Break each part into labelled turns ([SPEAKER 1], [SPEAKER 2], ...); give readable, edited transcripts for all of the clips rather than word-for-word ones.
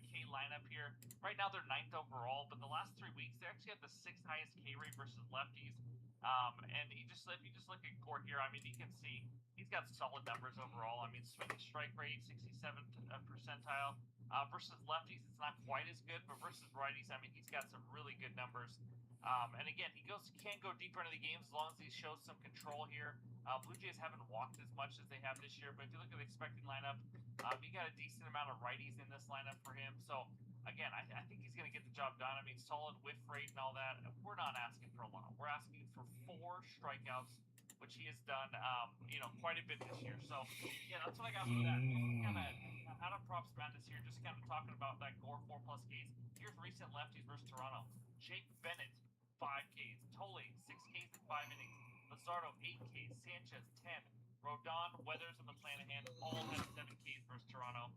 [SPEAKER 1] K lineup here. Right now they're 9th overall, but the last 3 weeks they actually have the 6th highest K rate versus lefties. And if you just look at Gore here, I mean you can see he's got solid numbers overall. I mean swinging strike rate 67th percentile. Versus lefties, it's not quite as good, but versus righties, I mean he's got some really good numbers. And again, he can go deeper into the games as long as he shows some control here. Blue Jays haven't walked as much as they have this year, but if you look at the expecting lineup, you got a decent amount of righties in this lineup for him. So again, I think he's going to get the job done. I mean, solid whiff rate and all that. We're not asking for a lot. We're asking for 4 strikeouts, which he has done, quite a bit this year. So yeah, that's what I got for that. Kind of out of props madness here, just kind of talking about that Gore 4+ Ks. Here's recent lefties versus Toronto. Jake Bennett, 5 Ks. Tolle, 6 Ks in 5 innings. Luzardo, 8 Ks. Sanchez, 10. Rodon, Weathers, and McClanahan all had 7 Ks versus Toronto.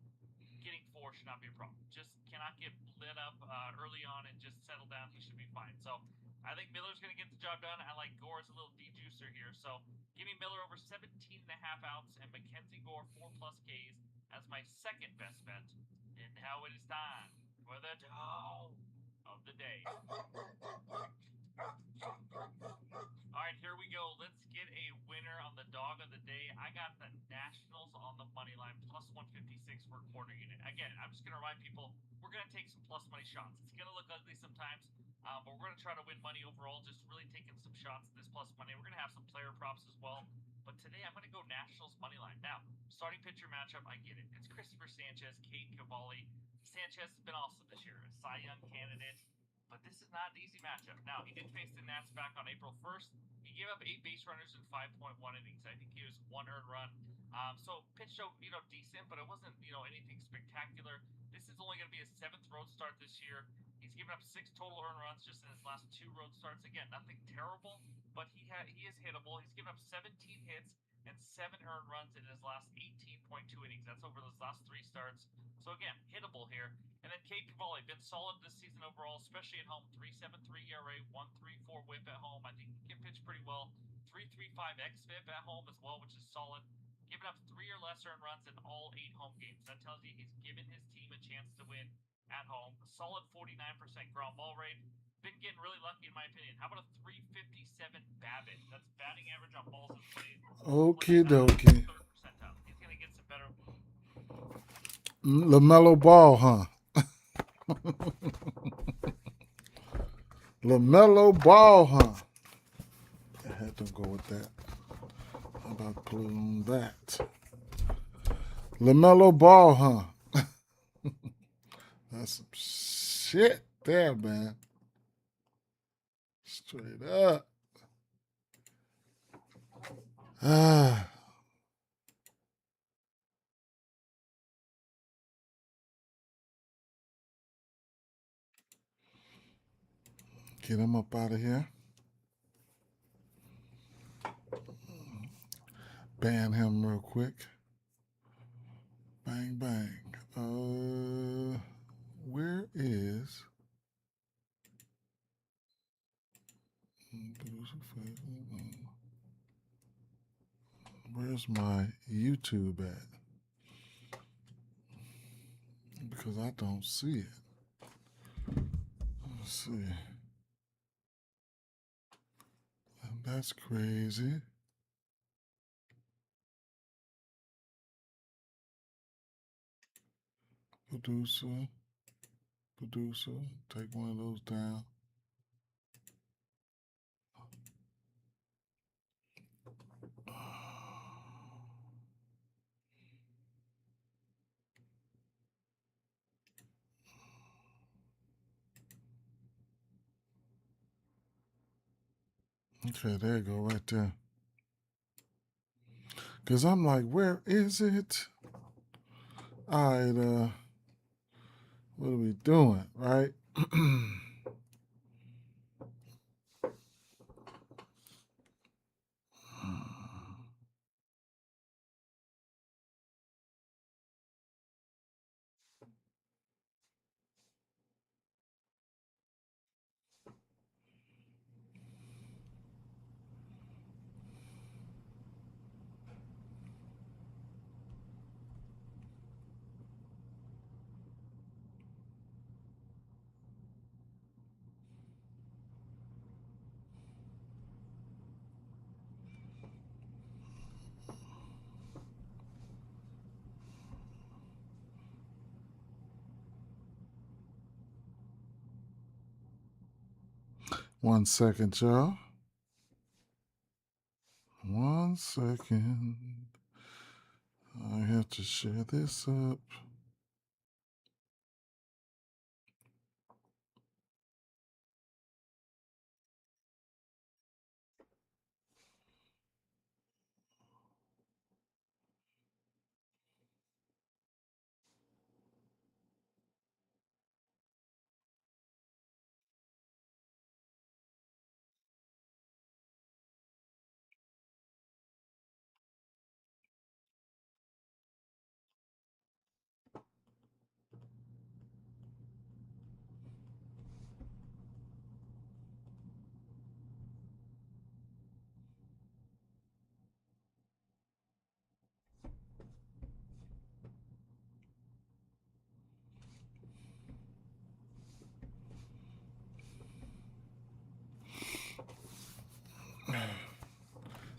[SPEAKER 1] Getting 4 should not be a problem. Just cannot get lit up early on and just settle down. He should be fine. So I think Miller's going to get the job done. I like Gore's a little de-juicer here. So give me Miller over 17.5 outs and Mackenzie Gore 4+ Ks as my second best bet. And now it is time for the dog of the day. Alright, here we go. Let's get a winner on the dog of the day. I got the Nationals on the money line, plus 156 for a quarter unit. Again, I'm just going to remind people, we're going to take some plus money shots. It's going to look ugly sometimes, but we're going to try to win money overall, just really taking some shots at this plus money. We're going to have some player props as well. But today, I'm going to go Nationals money line. Now, starting pitcher matchup, I get it. It's Christopher Sanchez, Cade Cavalli. Sanchez has been awesome this year, a Cy Young candidate. But this is not an easy matchup. Now, he did face the Nats back on April 1st. He gave up 8 base runners in 5.1 innings. I think he was 1 earned run. So pitched, decent, but it wasn't, anything spectacular. This is only going to be his 7th road start this year. He's given up 6 total earned runs just in his last 2 road starts. Again, nothing terrible, but he is hittable. He's given up 17 hits and 7 earned runs in his last 18.2 innings. That's over those last 3 starts. So again, hittable here. And then Cade Cavalli, been solid this season overall, especially at home. 3.73 ERA, 1.34 WHIP at home. I think he can pitch pretty well. 3.35 xFIP at home as well, which is solid. Giving up 3 or less earned runs in all 8 home games. That tells you he's given his team a chance to win at home. A solid 49% ground ball rate. Been getting really lucky in my opinion. How about a 357 BABIP? That's batting average on balls in play.
[SPEAKER 2] Okie dokie.
[SPEAKER 1] 3rd percentile. He's going to get some better.
[SPEAKER 2] LaMelo Ball, huh? LaMelo Ball, huh? I had to go with that. How about pulling that? LaMelo Ball, huh? That's some shit there, man. Straight up. Get him up out of here. Ban him real quick. Bang, bang. Where is... Where's my YouTube at? Because I don't see it. Let's see. That's crazy. Producer, take one of those down. Okay, there you go, right there. Because I'm like, where is it? All right, what are we doing, right? 1 second, y'all. 1 second. I have to share this up.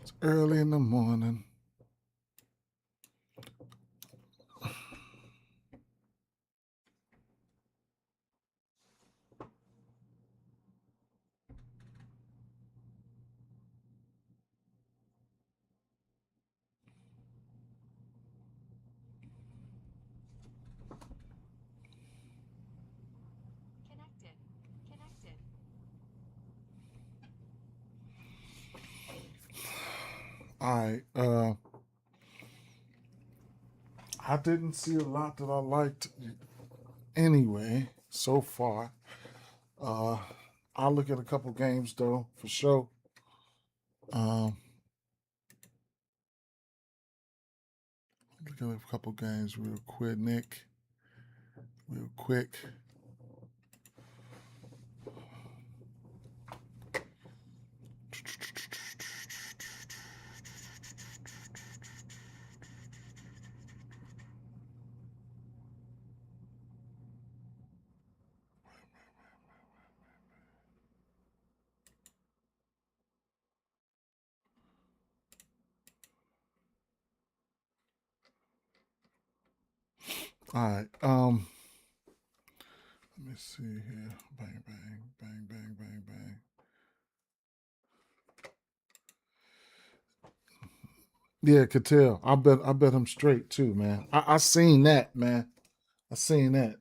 [SPEAKER 2] It's early in the morning. All right. I didn't see a lot that I liked anyway so far. I'll look at a couple games though for sure. Look at a couple games real quick, Nick. Real quick. All right. Let me see here. Bang, bang, bang, bang, bang, bang. Yeah, could tell. I bet him straight too, man. I seen that, man. I seen that.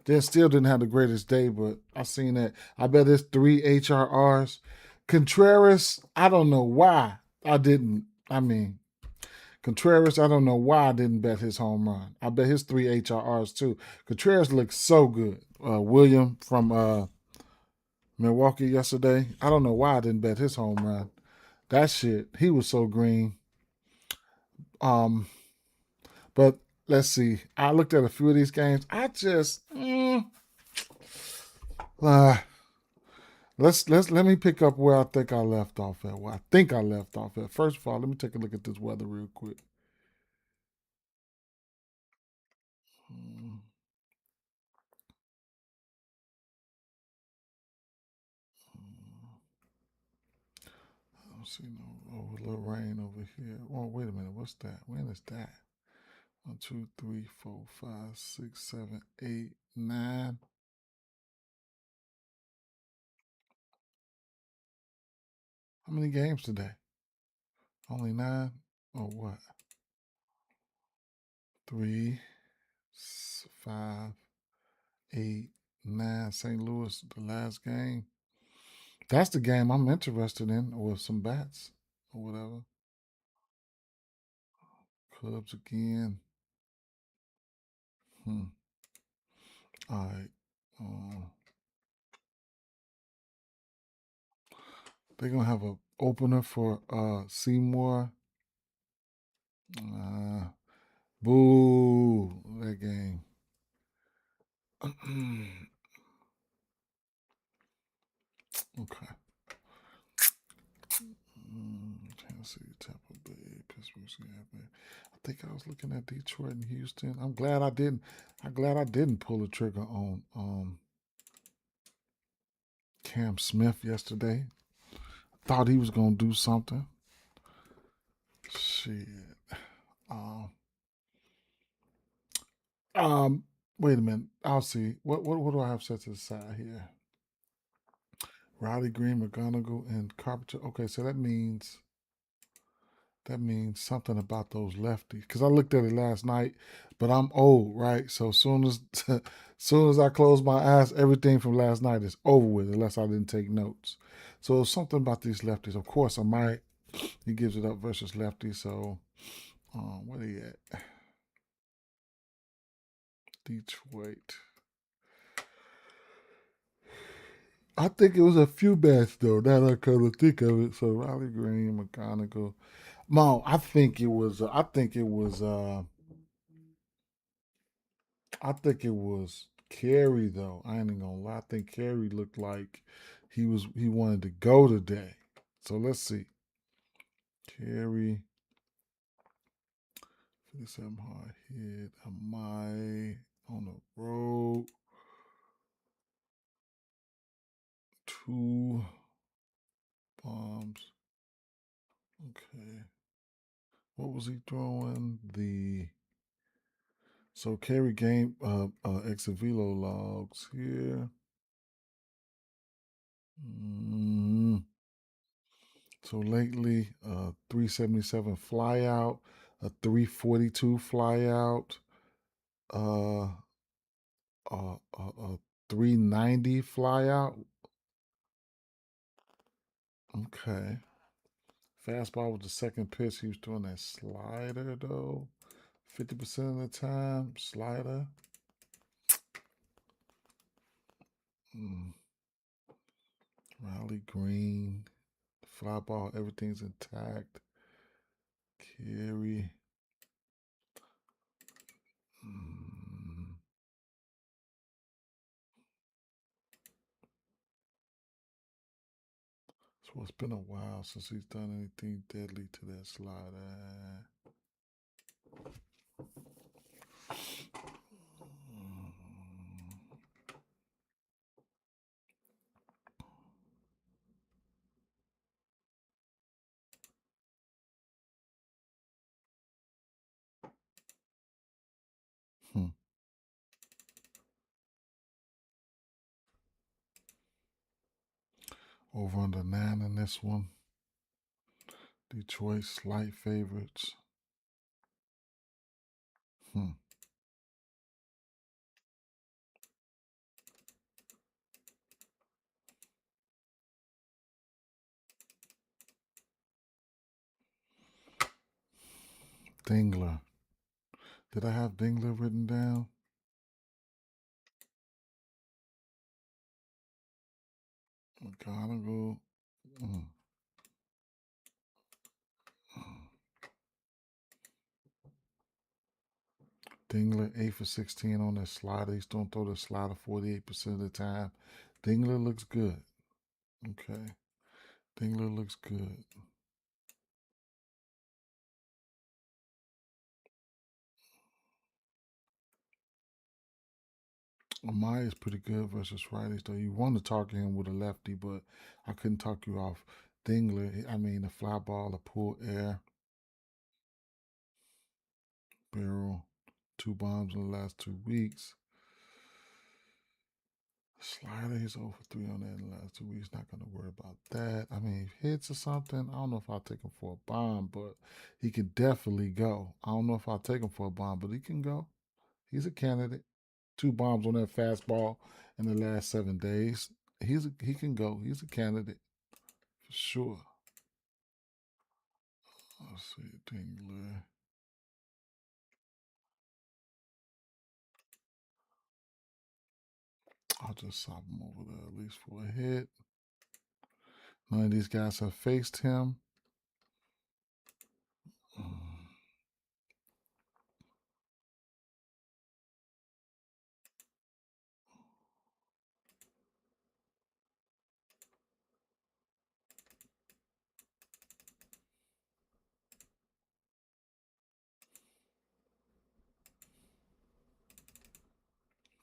[SPEAKER 2] They still didn't have the greatest day, but I seen that. I bet it's 3 HRRs. Contreras, I don't know why I didn't. I mean, Contreras, I don't know why I didn't bet his home run. I bet his 3 HRRs too. Contreras looks so good. William from Milwaukee yesterday. I don't know why I didn't bet his home run. That shit, he was so green. Um, but let's see. I looked at a few of these games. I just let me pick up where I think I left off at. Where I think I left off at. First of all, let me take a look at this weather real quick. I don't see a little rain over here. Oh, wait a minute. What's that? When is that? 1, 2, 3, 4, 5, 6, 7, 8, 9. How many games today? Only 9? Or what? 3, 5, 8, 9. St. Louis, the last game. That's the game I'm interested in, or some bats, or whatever. Cubs again. All right. They're gonna have an opener for Seymour. Boo, that game. Okay. Tennessee, Tampa Bay, Pittsburgh, Seattle. I think I was looking at Detroit and Houston. I'm glad I didn't. Pull the trigger on Cam Smith yesterday. Thought he was gonna do something. Shit. Wait a minute. I'll see. What do I have set to the side here? Riley Green, McGonigal, and Carpenter. Okay, so that means something about those lefties. Because I looked at it last night, but I'm old, right? So soon as I close my eyes, everything from last night is over with, unless I didn't take notes. So something about these lefties. Of course, I might. He gives it up versus lefties. So where he at? Detroit. I think it was a few bets though. Now I come to think of it. So Riley Green, McGonigal. Mo, I think it was. I think it was Carey though. I ain't even gonna lie. I think Carey looked like he wanted to go today. So let's see. Carey, 57 hard hit. Am I on the road? 2 bombs. Okay. What was he throwing? So Carey game exit velo logs here. So lately, 377 fly out, a 342 fly out, uh, a 390 fly out. Okay. Fastball was the second pitch. He was throwing that slider though. 50% of the time, slider. Riley Green, fly ball, everything's intact. Carey. So it's been a while since he's done anything deadly to that slider. Over under 9 in this one. Detroit slight favorites. Dingler. Did I have Dingler written down? McGonigal. Dingler 8 for 16 on that slider. He's don't throw the slider 48% of the time. Dingler looks good. Okay. Dingler looks good. Amaya's pretty good versus righties, though. You want to target him with a lefty, but I couldn't talk you off Dingler. I mean, the fly ball, the pull air, barrel, 2 bombs in the last 2 weeks. Slider, he's over 3 on that in the last 2 weeks. Not going to worry about that. I mean, if hits or something, I don't know if I'll take him for a bomb, but he could definitely go. I don't know if I'll take him for a bomb, but he can go. He's a candidate. 2 bombs on that fastball in the last 7 days. He can go. He's a candidate for sure. Let's see, Dingler. I'll just sop him over there at least for a hit. None of these guys have faced him.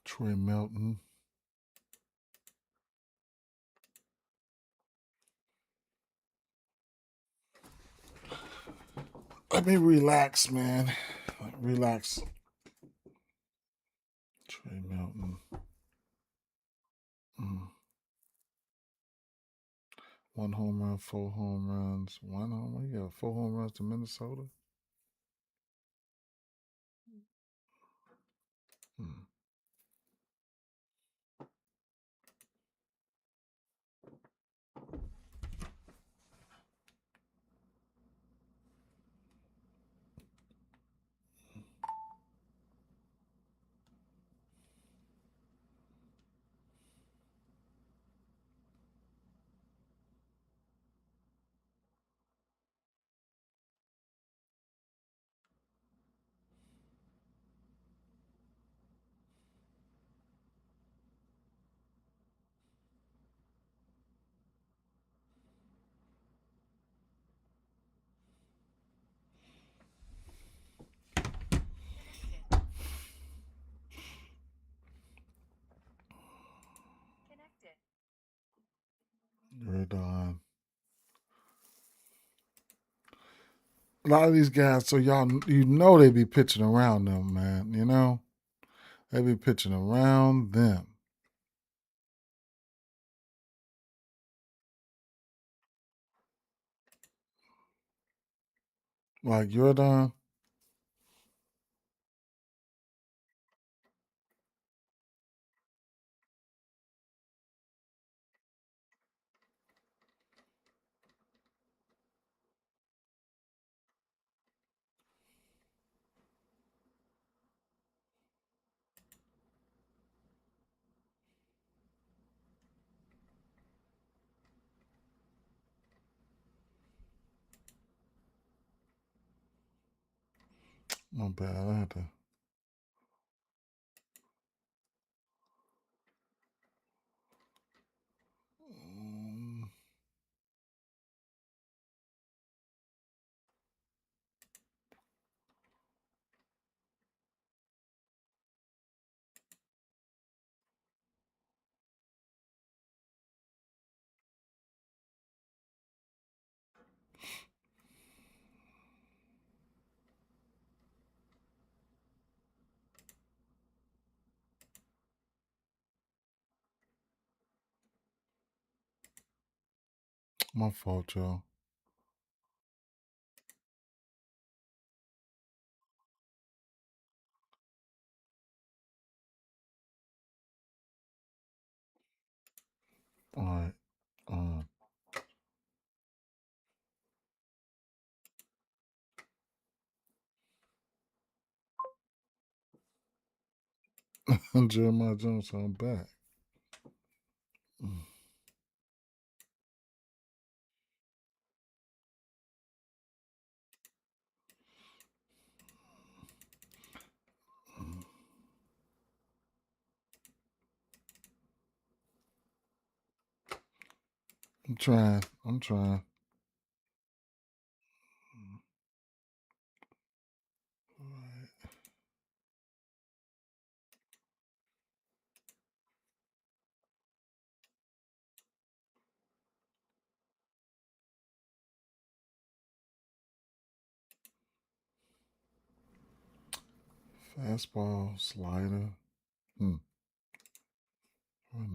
[SPEAKER 2] Troy Melton. Let me relax, man. Relax. Trey Melton. 1 home run, 4 home runs, 1 home run. Yeah, 4 home runs to Minnesota. Hmm. Red on. A lot of these guys, so y'all, you know, they be pitching around them, man. You know, they be pitching around them. Like Jordan. My bad. I had to. My fault, y'all. All right. Jeremiah Jones, I'm back. I'm trying. I'm trying. All right. Fastball, slider. Run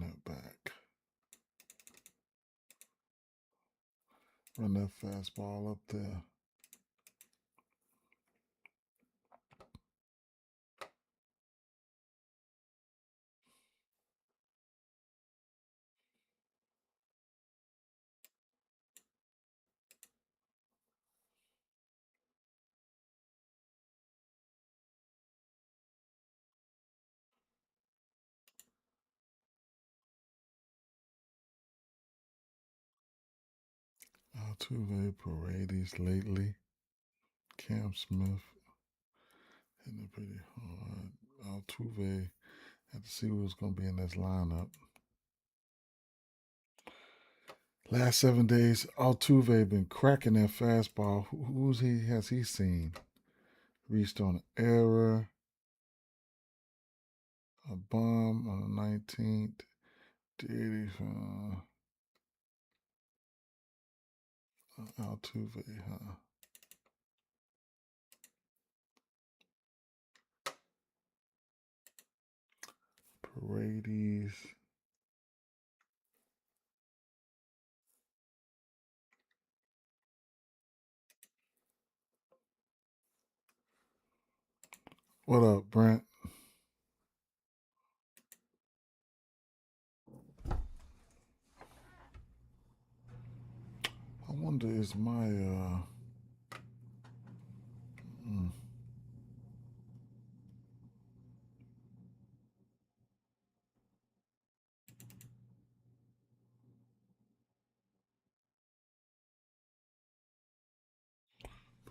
[SPEAKER 2] that back. Run that fastball up there. Altuve, Paredes lately. Cam Smith hitting it pretty hard. Altuve, had to see who was going to be in this lineup. Last 7 days, Altuve been cracking that fastball. Who's he? Has he seen? Reached on an error, a bomb on the 19th. Did Altuve, huh? Paredes. What up, Brent? I wonder is my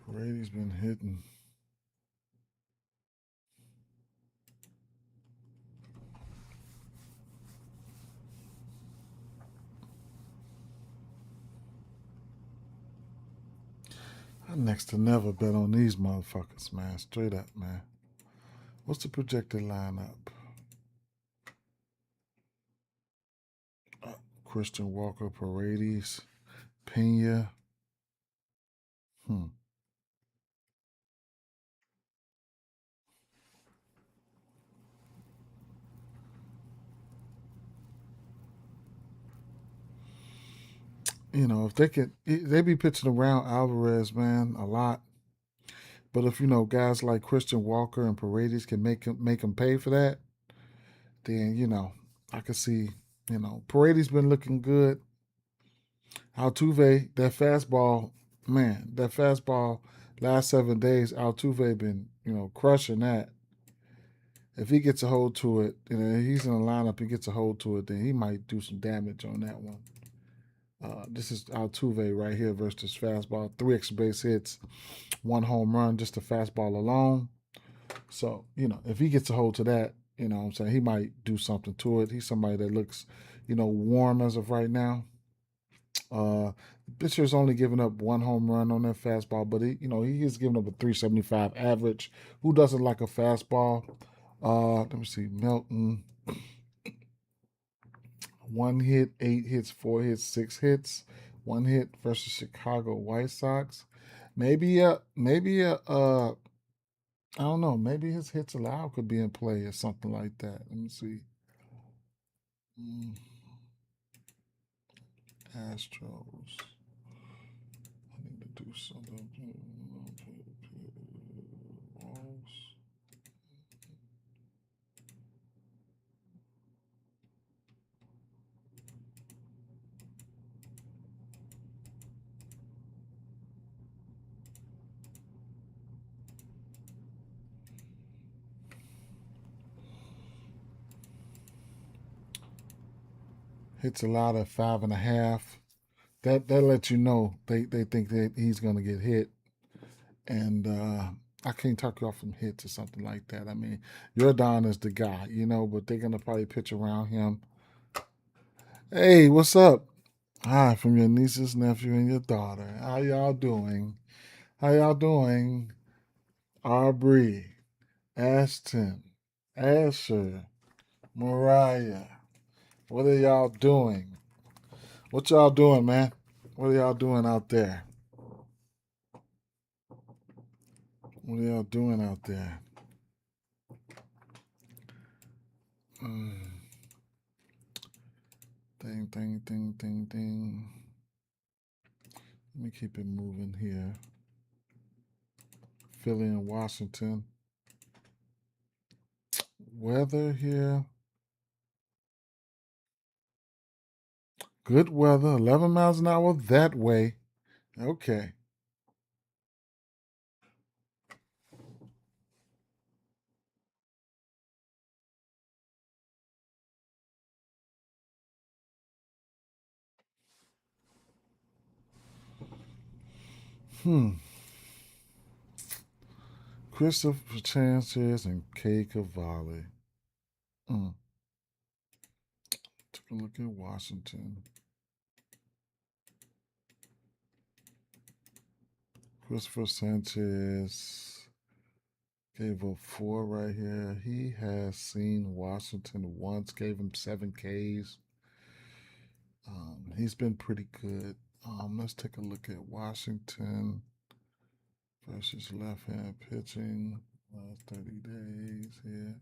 [SPEAKER 2] Brady's been hitting. I next to never bet on these motherfuckers, man. Straight up, man. What's the projected lineup? Christian Walker, Paredes, Pena. You know, if they be pitching around Alvarez, man, a lot. But if guys like Christian Walker and Paredes can make him pay for that, then I could see. Paredes been looking good. Altuve, that fastball, man, that fastball. Last 7 days, Altuve been crushing that. If he gets a hold to it, he's in the lineup. He gets a hold to it, then he might do some damage on that one. This is Altuve right here versus fastball. 3 extra base hits, 1 home run, just a fastball alone. So, if he gets a hold to that, what I'm saying, he might do something to it. He's somebody that looks, warm as of right now. Pitcher's only given up 1 home run on that fastball, but he is giving up a 375 average. Who doesn't like a fastball? Let me see. Melton, 1 hit, 8 hits, 4 hits, 6 hits, 1 hit versus Chicago White Sox. Maybe I don't know. Maybe his hits allowed could be in play or something like that. Let me see. Astros. I need to do something. Hits allowed at 5.5. That lets you know they think that he's gonna get hit, and I can't talk you off from hits or something like that. I mean, Jordan is the guy, but they're gonna probably pitch around him. Hey, what's up? Hi, from your nieces, nephew, and your daughter. How y'all doing? How y'all doing? Aubrey, Ashton, Asher, Mariah. What are y'all doing? What y'all doing, man? What are y'all doing out there? What are y'all doing out there? Ding, ding, ding, ding, ding. Let me keep it moving here. Philly and Washington. Weather here. Good weather. 11 miles an hour that way. Okay. Christopher Sanchez and Kay Cavalli. Take a look at Washington. Christopher Sanchez gave up 4 right here. He has seen Washington once, gave him 7 Ks. He's been pretty good. Let's take a look at Washington versus left-hand pitching. Last 30 days here.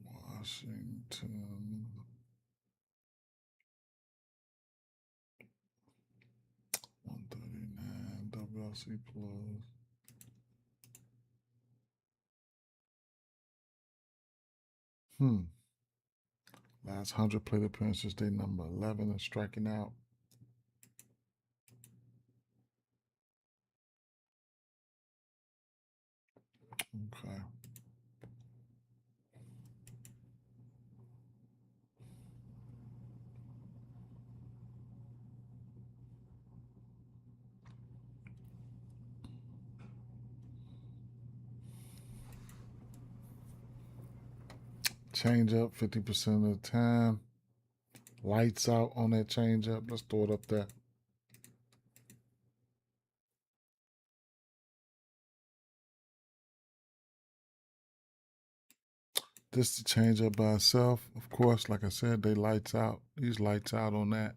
[SPEAKER 2] Washington. 139 WLC plus. Last 100 plate appearances, they number 11 and striking out. Okay. Change up 50% of the time. Lights out on that change up. Let's throw it up there. This to change up by itself. Of course, like I said, they lights out. These lights out on that.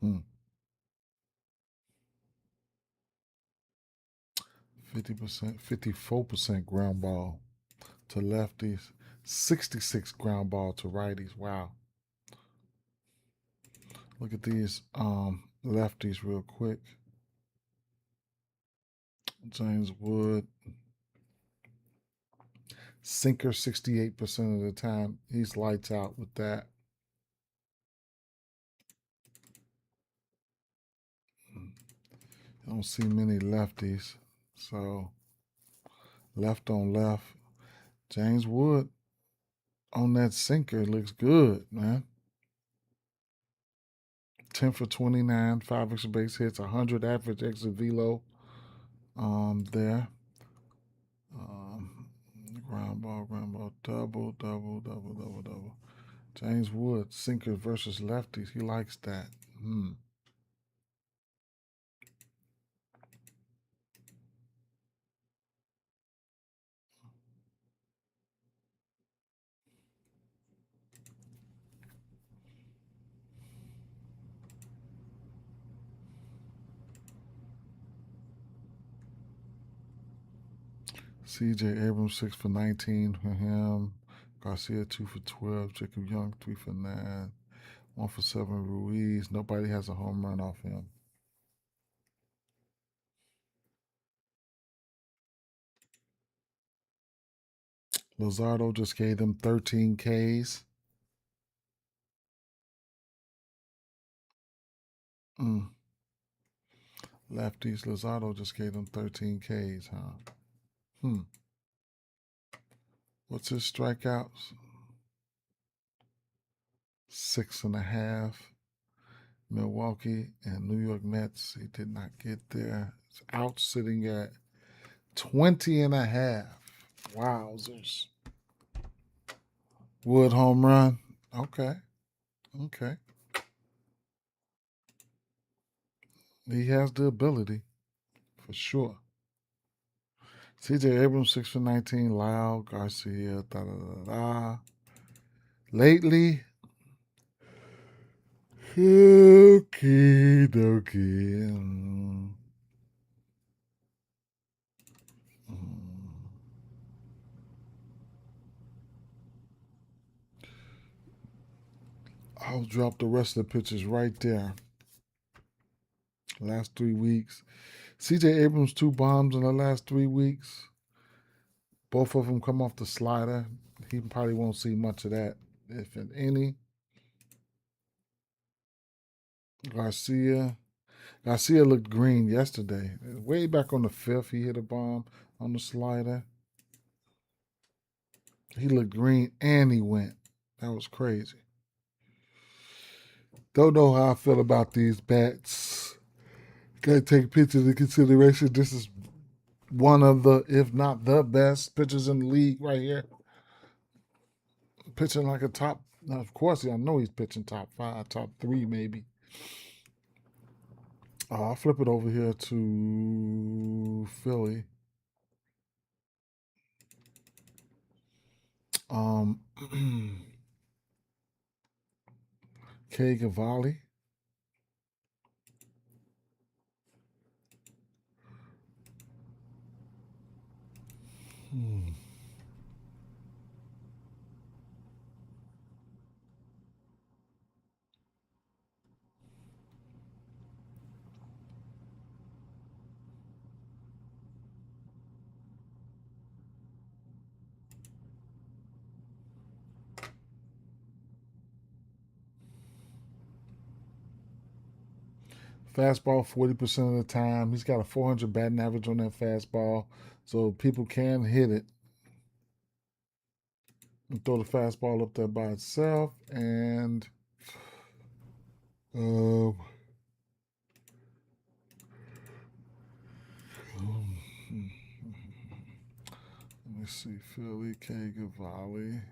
[SPEAKER 2] Hmm. 50%, 54% ground ball to lefties, 66 ground ball to righties. Wow. Look at these lefties real quick. James Wood, sinker 68% of the time. He's lights out with that. I don't see many lefties. So left on left. James Wood on that sinker looks good, man. 10 for 29, 5 extra base hits, 100 average exit velo there. Ground ball, double, double, double, double, double. James Wood, sinker versus lefties. He likes that. CJ Abrams 6 for 19 for him. Garcia 2 for 12. Jacob Young 3 for 9. 1 for 7 Ruiz. Nobody has a home run off him. Luzardo just gave them 13 Ks. Lefties, Luzardo just gave them 13 Ks, huh? What's his strikeouts? 6.5. Milwaukee and New York Mets, he did not get there. It's out sitting at 20.5. Wowzers. Wood home run. Okay. He has the ability, for sure. CJ Abrams, 6 for 19. Lyle, Garcia, da da da da. Lately, okay, dokie. I'll drop the rest of the pitches right there. Last 3 weeks. CJ Abrams, 2 bombs in the last 3 weeks. Both of them come off the slider. He probably won't see much of that, if any. Garcia looked green yesterday. Way back on the 5th, he hit a bomb on the slider. He looked green and he went. That was crazy. Don't know how I feel about these bats. Gotta take pitchers into consideration. This is one of the, if not the best pitchers in the league right here. Pitching like a top, now of course, I know he's pitching top 5, top 3 maybe. I'll flip it over here to Philly. K. Cavalli. Fastball 40% of the time. He's got a 400 batting average on that fastball, so people can hit it. And throw the fastball up there by itself, and let me see, Philly K. Cavalli.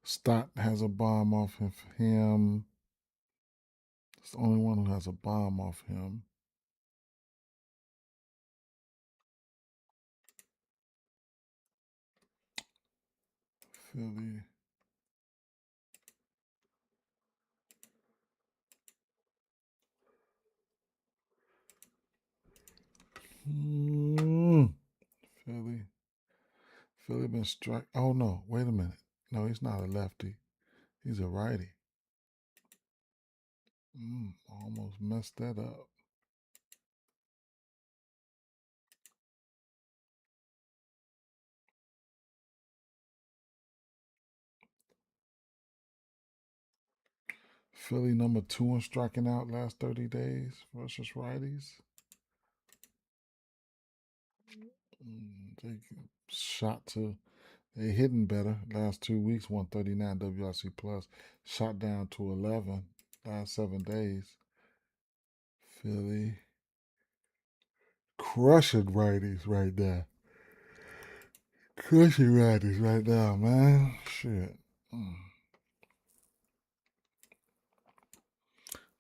[SPEAKER 2] Stott has a bomb off of him. It's the only one who has a bomb off him. Philly. Philly. Philly been struck. Oh no, wait a minute. No, he's not a lefty. He's a righty. Almost messed that up. Philly number 2 in striking out last 30 days versus righties. They shot to, they hitting better last 2 weeks, 139 WRC plus. Shot down to 11 last 7 days. Philly crushing righties right now. Crushing righties right now, man. Shit.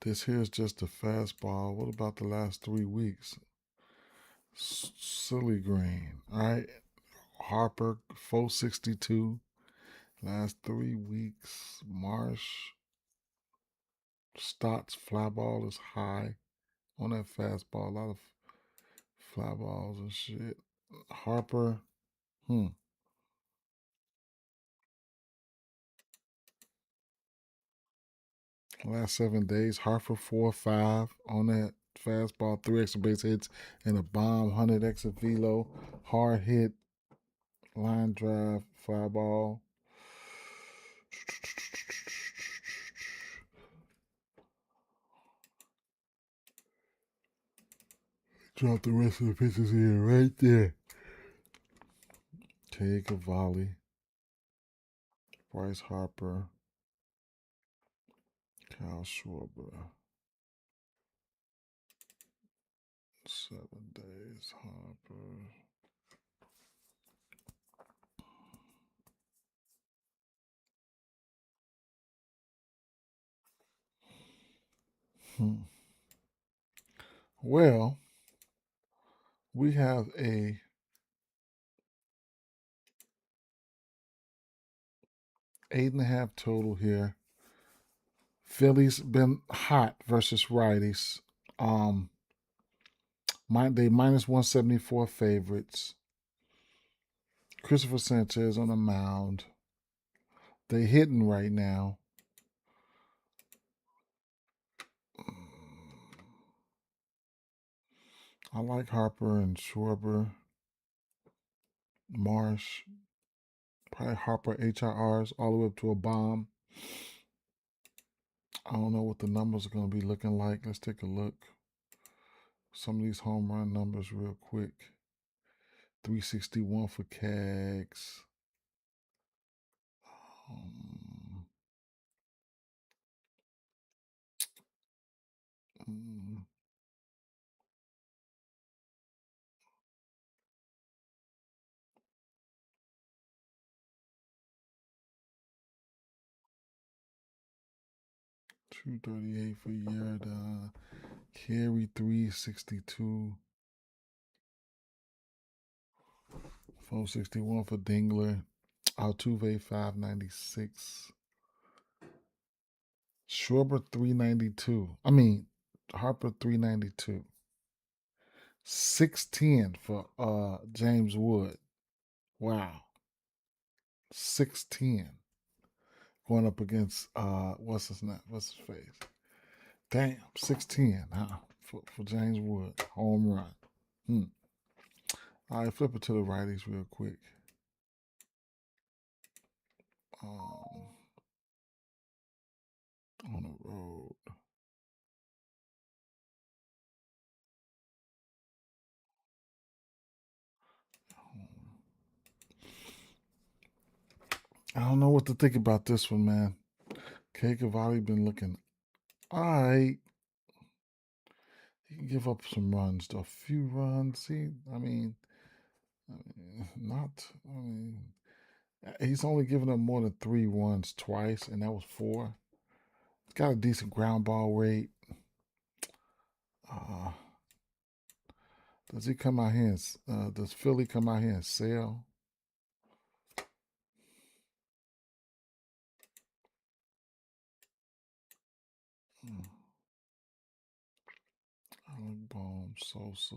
[SPEAKER 2] This here's just a fastball. What about the last 3 weeks? Silly green. All right. Harper, 462. Last 3 weeks. Marsh. Stott's fly ball is high on that fastball. A lot of fly balls and shit. Harper. Last 7 days. Harper 4-5 on that fastball. 3 extra base hits and a bomb. 100 extra velo. Hard hit. Line drive. Fly ball. Drop the rest of the pitches here, right there. Take a volley. Bryce Harper. Kyle Schwarber. 7 days. Harper. Well, we have a 8.5 total here. Philly's been hot versus righties. They minus 174 favorites. Christopher Sanchez on the mound. They hitting right now. I like Harper and Schwarber. Marsh. Probably Harper HIRs all the way up to a bomb. I don't know what the numbers are going to be looking like. Let's take a look. Some of these home run numbers real quick. 361 for Cags. 238 for Yerda. Carey 362. 461 for Dingler. Altuve 596. Schwarber 392. Harper 392. 610 for James Wood. Wow. 6'10", going up against what's his name? What's his face? Damn, 6'10", huh? For James Wood, home run. All right, flip it to the righties real quick. On the road. I don't know what to think about this one, man. K Cavalli been looking all right. He can give up some runs, a few runs. I mean, not. I mean, he's only given up more than 3 runs twice, and that was 4. He's got a decent ground ball rate. Uh, does he come out here and does Philly come out here and sell? Alec Bohm, Sosa.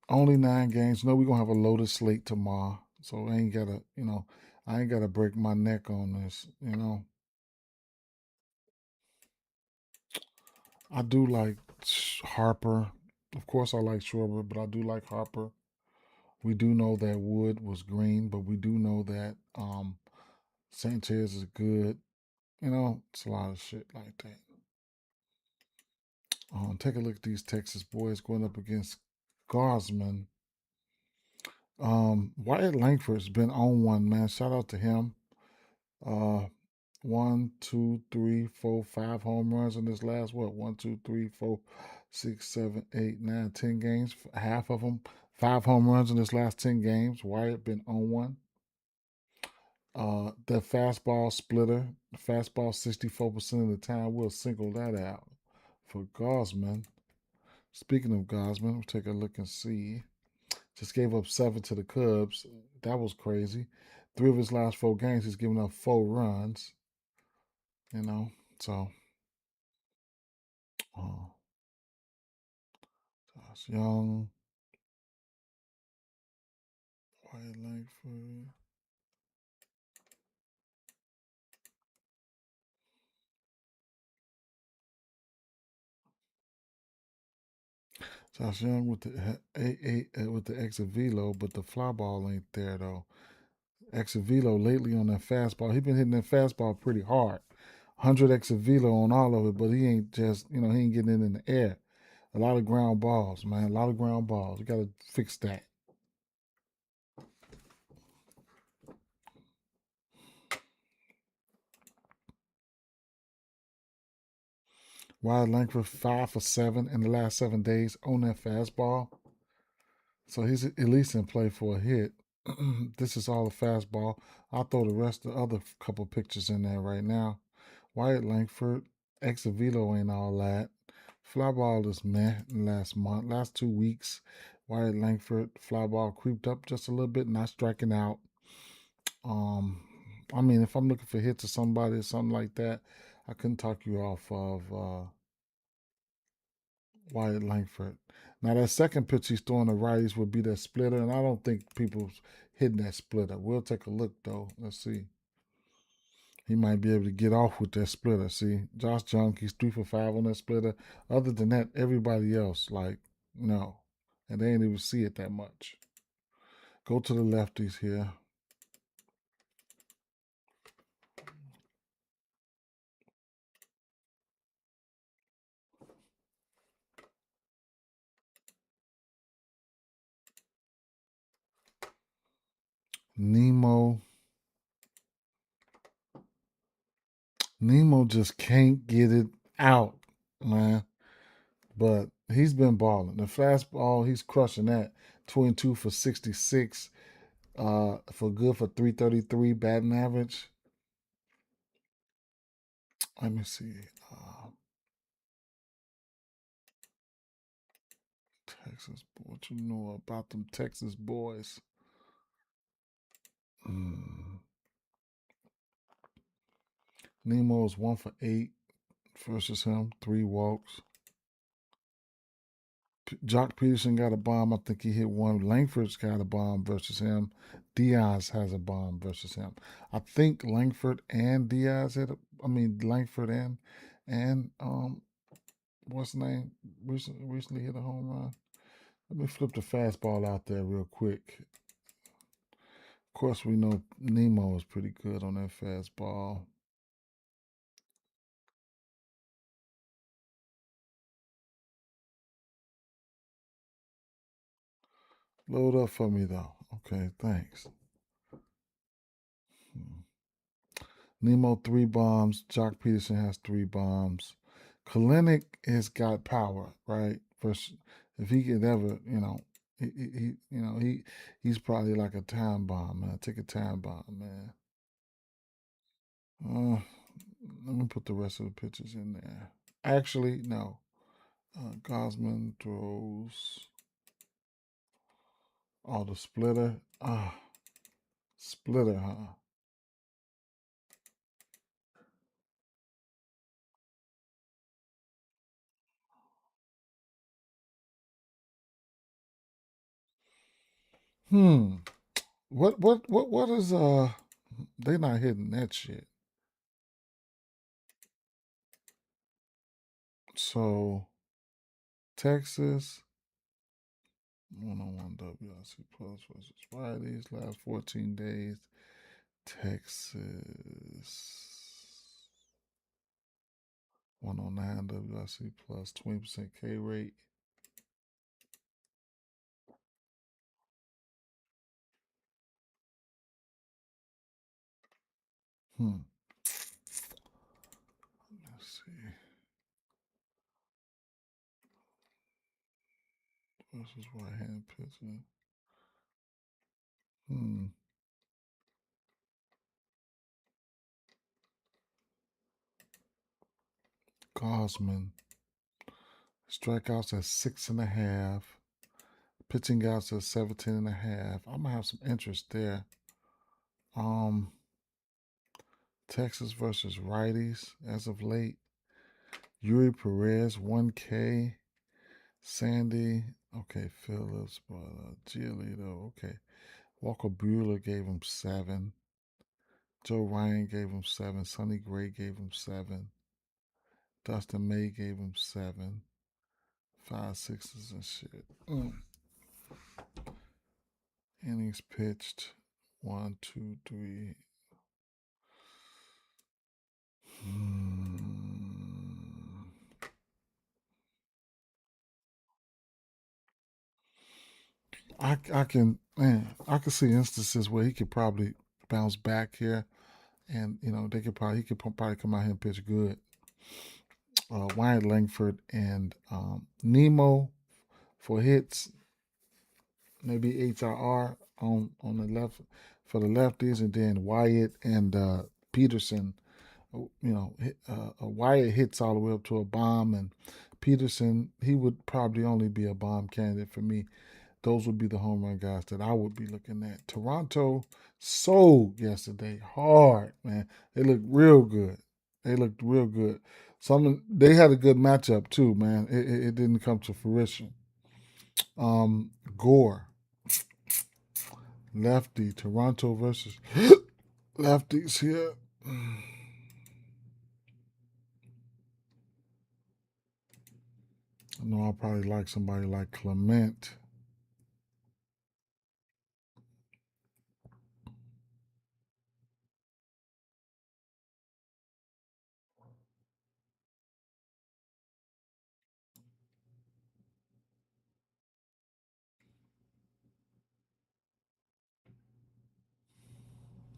[SPEAKER 2] Only 9 games. No, we're gonna have a loaded slate tomorrow. So I ain't gotta, I ain't gotta break my neck on this. I do like Harper. Of course I like Schwarber, but I do like Harper. We do know that Wood was green, but we do know that Sanchez is good. It's a lot of shit like that. Take a look at these Texas boys going up against Gausman. Wyatt Langford's been on one, man. Shout out to him. 1, 2, 3, 4, 5 home runs in this last 1, 2, 3, 4, 6, 7, 8, 9, 10 games. Half of them, 5 home runs in this last 10 games. Wyatt been on one. The fastball splitter, fastball 64% of the time, we'll single that out for Gausman. Speaking of Gausman, we'll take a look and see. Just gave up 7 to the Cubs. That was crazy. 3 of his last 4 games, he's given up 4 runs. So Josh Young, Wyatt Langford. Josh Young with the exit velo, but the fly ball ain't there though. Exit velo lately on that fastball. He been hitting that fastball pretty hard. 100 exit velo on all of it, but he ain't just he ain't getting it in the air. A lot of ground balls, man. A lot of ground balls. You got to fix that. Wyatt Langford 5 for 7 in the last 7 days on that fastball. So he's at least in play for a hit. This is all a fastball. I'll throw the rest of the other couple pictures in there right now. Wyatt Langford, exit velo ain't all that. Fly ball is meh last month. Last 2 weeks, Wyatt Langford fly ball creeped up just a little bit, not striking out. I mean, if I'm looking for hits or somebody or something like that, I couldn't talk you off of Wyatt Langford. Now that second pitch he's throwing the righties would be that splitter, and I don't think people's hitting that splitter. We'll take a look though. Let's see. He might be able to get off with that splitter. See, Josh Junk, he's 3 for 5 on that splitter. Other than that, everybody else, no. And they ain't even see it that much. Go to the lefties here. Nemo just can't get it out, man. But he's been balling. The fastball, he's crushing that. 22 for 66, for good for 333 batting average. Let me see. Texas, what you know about them Texas boys? Nemo's 1 for 8 versus him, 3 walks. Jock Peterson got a bomb. I think he hit one. Langford's got a bomb versus him. Diaz has a bomb versus him. I think Langford and Diaz hit. Langford and what's the name? Recently hit a home run. Let me flip the fastball out there real quick. Of course, we know Nemo is pretty good on that fastball. Load up for me though. Okay, thanks. Nemo 3 bombs. Jock Peterson has 3 bombs. Kalinick has got power, right? First, if he could ever, he's probably like a time bomb, man. Take a time bomb, man. Let me put the rest of the pitches in there. Actually, no. Gosman throws. Oh, the splitter. Splitter, huh? Hmm. What is they not hitting that shit. So Texas 101 WRC plus versus Fridays last 14 days. Texas 109 WRC plus 20% K rate. Let's see. Versus right hand pitcher. Gosman. Strikeouts at 6.5. Pitching outs at 17.5. I'm gonna have some interest there. Texas versus righties as of late. Yuri Perez 1K. Sandy. Okay, Phillips, but Giolito. Okay. Walker Buehler gave him 7. Joe Ryan gave him 7. Sonny Gray gave him 7. Dustin May gave him 7. 5 sixes and shit. Innings pitched 1, 2, 3. I can see instances where he could probably bounce back here, and he could probably come out here and pitch good. Wyatt Langford and Nemo for hits, maybe HRR on the left for the lefties, and then Wyatt and Peterson. Wyatt hits all the way up to a bomb, and Peterson, he would probably only be a bomb candidate for me. Those would be the home run guys that I would be looking at. Toronto sold yesterday hard, man. They looked real good. They looked real good. They had a good matchup too, man. It didn't come to fruition. Gore, lefty, Toronto versus lefties here. I know I'll probably like somebody like Clement.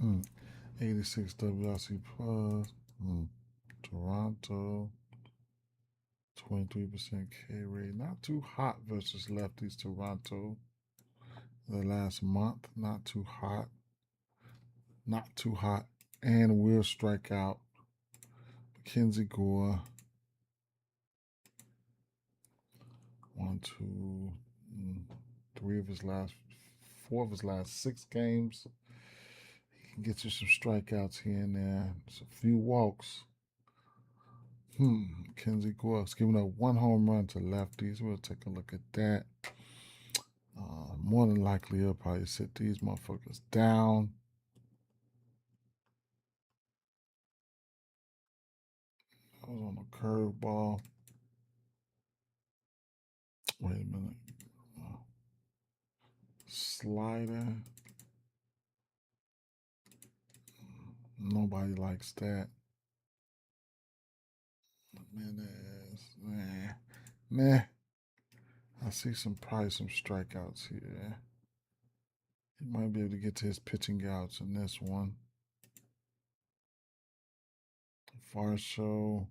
[SPEAKER 2] Mm. 86 WRC plus. Toronto. 23% K rate. Not too hot versus lefties, Toronto. The last month, not too hot. Not too hot. And will strike out. Mackenzie Gore. 1, 2, 4 of his last 6 games. He can get you some strikeouts here and there. Just a few walks. Kenzie Guelph's giving up 1 home run to lefties. We'll take a look at that. More than likely, he'll probably sit these motherfuckers down. I was on a curveball. Wait a minute. Slider. Nobody likes that. Meh. I see probably some strikeouts here. He might be able to get to his pitching outs in this one. Varsho.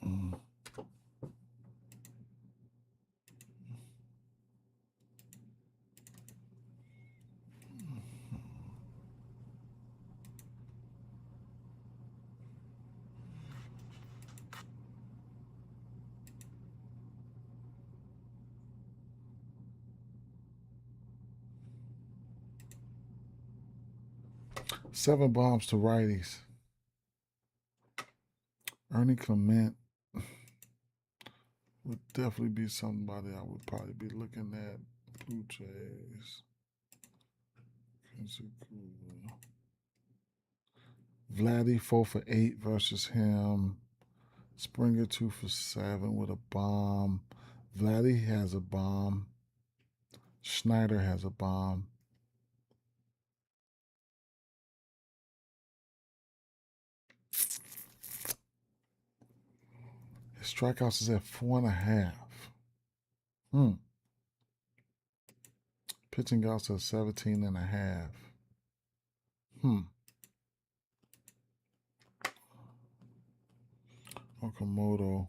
[SPEAKER 2] Mm. Seven bombs to righties. Ernie Clement would definitely be somebody I would probably be looking at. Blue Jays. Vladdy 4 for 8 versus him. Springer 2 for 7 with a bomb. Vladdy has a bomb. Schneider has a bomb. His strikeouts is at 4.5. Pitching outs at 17.5. Okamoto.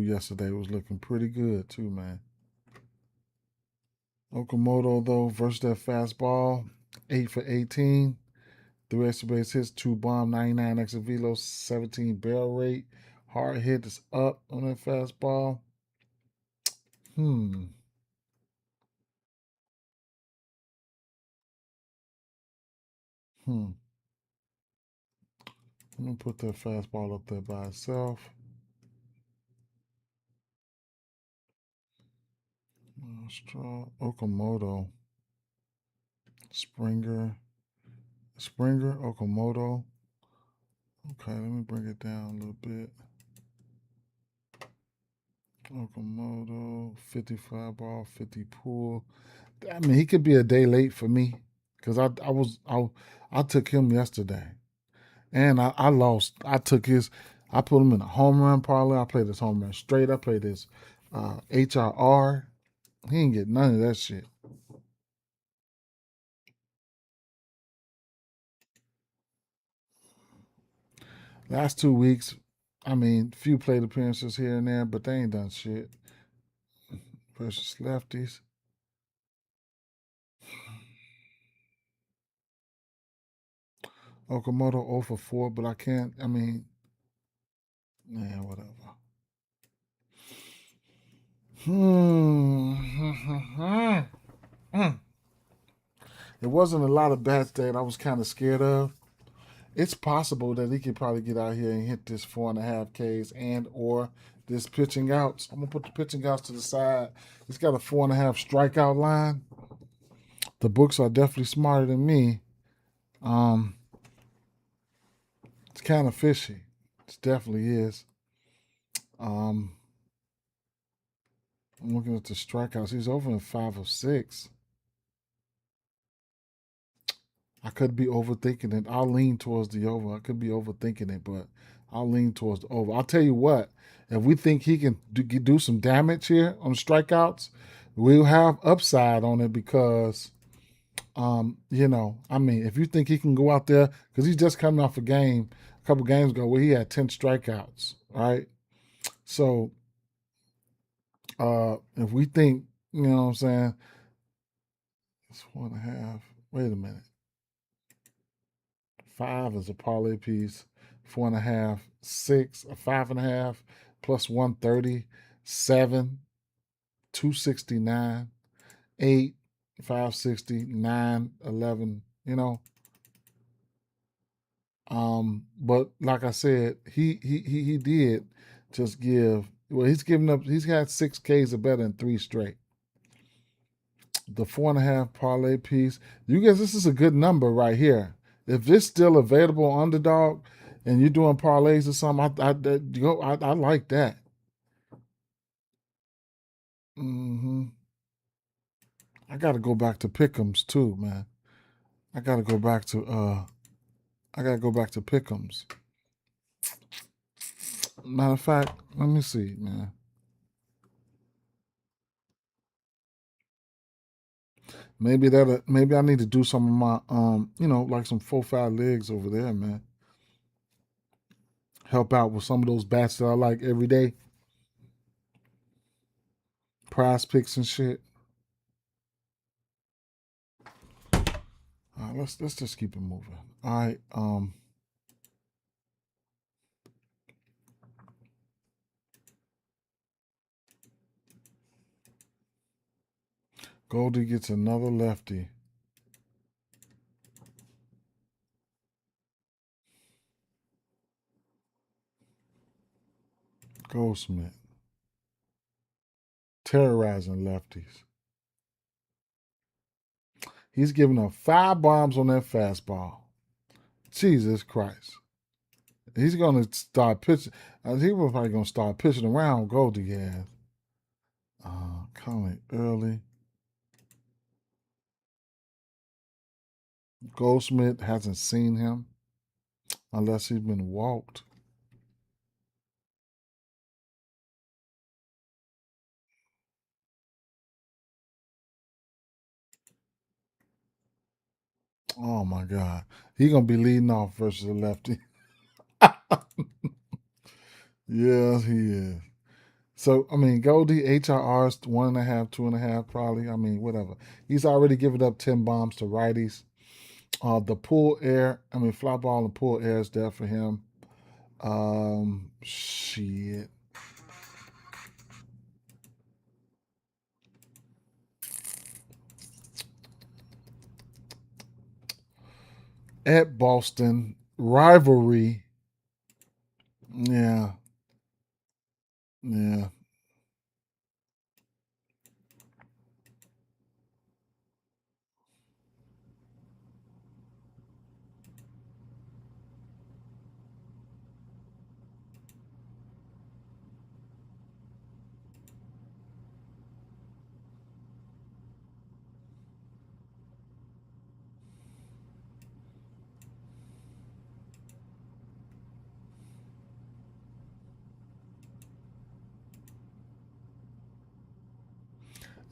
[SPEAKER 2] Yesterday was looking pretty good too, man. Okamoto, though, versus that fastball, 8 for 18. 3 extra base hits, 2 bomb, 99 extra velo, 17 barrel rate. Hard hit is up on that fastball. I'm going to put that fastball up there by itself. Okamoto. Springer, Okamoto. Okay, let me bring it down a little bit. Okamoto, 55 ball, 50 pull. I mean, he could be a day late for me because I took him yesterday, and I lost. I put him in a home run parlay. I played his home run straight. I played his HRR. He didn't get none of that shit. Last 2 weeks, I mean, few plate appearances here and there, but they ain't done shit. Versus lefties. Okamoto 0 for 4, but I can't. I mean, whatever. It wasn't a lot of bats that I was kind of scared of. It's possible that he could probably get out here and hit this 4.5 Ks and or this pitching outs. I'm gonna put the pitching outs to the side. He's got a 4.5 strikeout line. The books are definitely smarter than me. It's kind of fishy. It definitely is. I'm looking at the strikeouts. He's over in 5 of 6. I could be overthinking it. I'll lean towards the over. I could be overthinking it, but I'll lean towards the over. I'll tell you what, if we think he can do some damage here on strikeouts, we'll have upside on it because, I mean, if you think he can go out there, because he's just coming off a couple games ago where he had 10 strikeouts, right? So if we think, you know what I'm saying, it's 4.5. Wait a minute. 5 is a parlay piece. 4.5, 6, a 5.5, plus 130, 7, 269, 8, 560, 9, 11, you know. But like I said, he did just give. Well, he's given up. He's got 6Ks or better in 3 straight. The 4.5 parlay piece. You guys, this is a good number right here. If it's still available on Underdog, and you're doing parlays or something, I like that. I got to go back to Pick'ems too, man. I got to go back to Pick'ems. Matter of fact, let me see, man. Maybe I need to do some of my like some 4-5 legs over there, man. Help out with some of those bats that I like every day. Prize picks and shit. All right, let's just keep it moving. All right, Goldie gets another lefty. Goldsmith. Terrorizing lefties. He's giving up 5 bombs on that fastball. Jesus Christ. He's going to start pitching. He was probably going to start pitching around Goldie has. Coming early. Goldsmith hasn't seen him unless he's been walked. Oh my God. He's going to be leading off versus a lefty. Yes, he is. So, I mean, Goldie, HRR's 1.5, 2.5, probably. I mean, whatever. He's already given up 10 bombs to righties. The pull air, fly ball and pull air is there for him. Shit. At Boston, rivalry. Yeah. Yeah.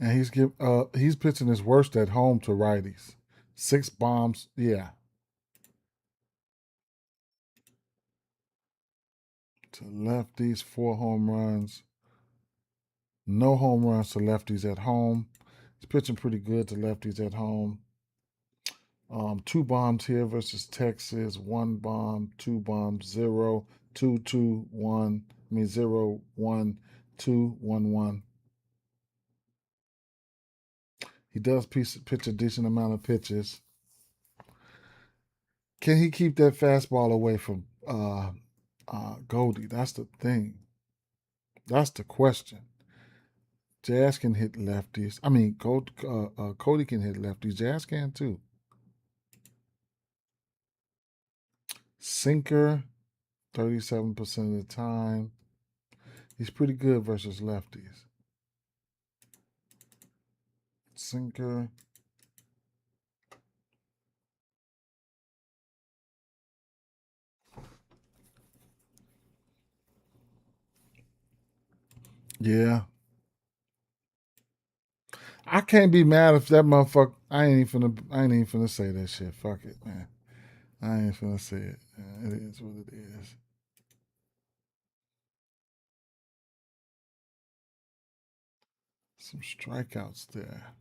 [SPEAKER 2] And he's pitching his worst at home to righties. 6 bombs. Yeah. To lefties, 4 home runs. No home runs to lefties at home. He's pitching pretty good to lefties at home. 2 bombs here versus Texas. 1 bomb, 2 bombs, 0, 2, 2, 1. 0, 1, 2, 1, 1. He does pitch a decent amount of pitches. Can he keep that fastball away from Goldie? That's the thing. That's the question. Jazz can hit lefties. Cody can hit lefties. Jazz can too. Sinker, 37% of the time. He's pretty good versus lefties. Sinker. Yeah. I can't be mad if that motherfucker. I ain't even finna say that shit. Fuck it, man. I ain't finna say it. It is what it is. Some strikeouts there.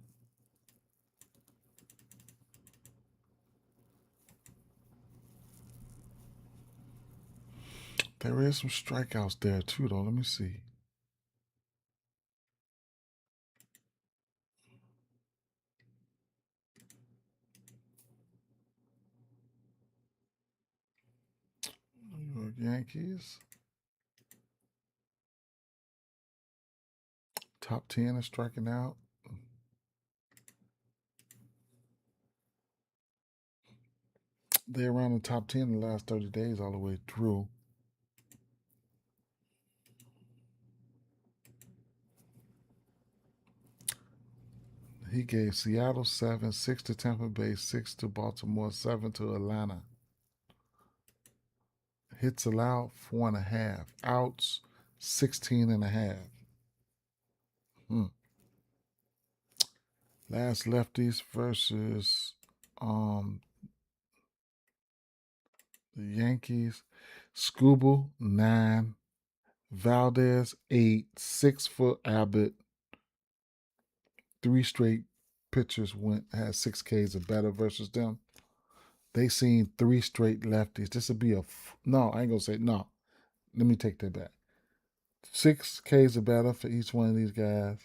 [SPEAKER 2] There is some strikeouts there too, though. Let me see. Yankees. Top 10 is striking out. They're around the top 10 in the last 30 days all the way through. He gave Seattle 7, 6 to Tampa Bay, 6 to Baltimore, 7 to Atlanta. Hits allowed, 4.5. Outs, 16.5. Last lefties versus the Yankees. Scooble, 9. Valdez, 8. 6 for Abbott. 3 straight pitchers had 6 Ks or better versus them. They seen 3 straight lefties. This would be no, I ain't gonna say no. Let me take that back. 6 Ks or better for each one of these guys.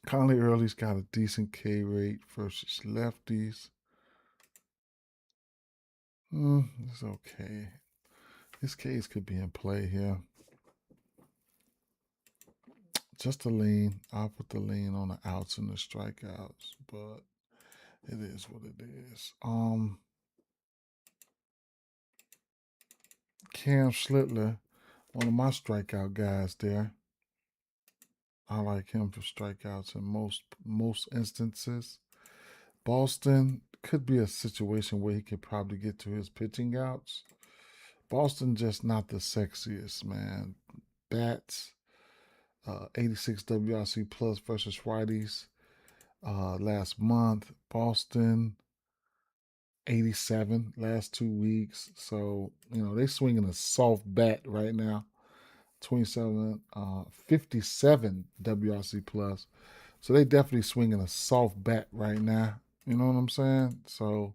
[SPEAKER 2] Conley Early's got a decent K rate versus lefties. It's okay. His Ks could be in play here. Just a lean. I'll put the lean on the outs and the strikeouts, but it is what it is. Cam Schlittler, one of my strikeout guys there. I like him for strikeouts in most instances. Boston could be a situation where he could probably get to his pitching outs. Boston just not the sexiest, man. Bats, 86 WRC plus versus righties last month. Boston, 87 last 2 weeks. So, they swinging a soft bat right now. 57 WRC plus. So they definitely swinging a soft bat right now. You know what I'm saying? So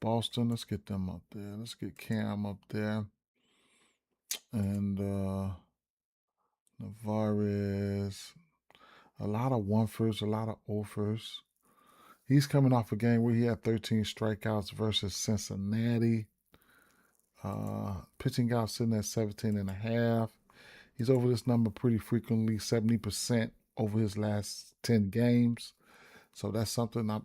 [SPEAKER 2] Boston, let's get them up there. Let's get Cam up there. And Navarez. A lot of one-fers, a lot of offers. He's coming off a game where he had 13 strikeouts versus Cincinnati. Pitching out sitting at 17.5. He's over this number pretty frequently, 70% over his last 10 games. So that's something I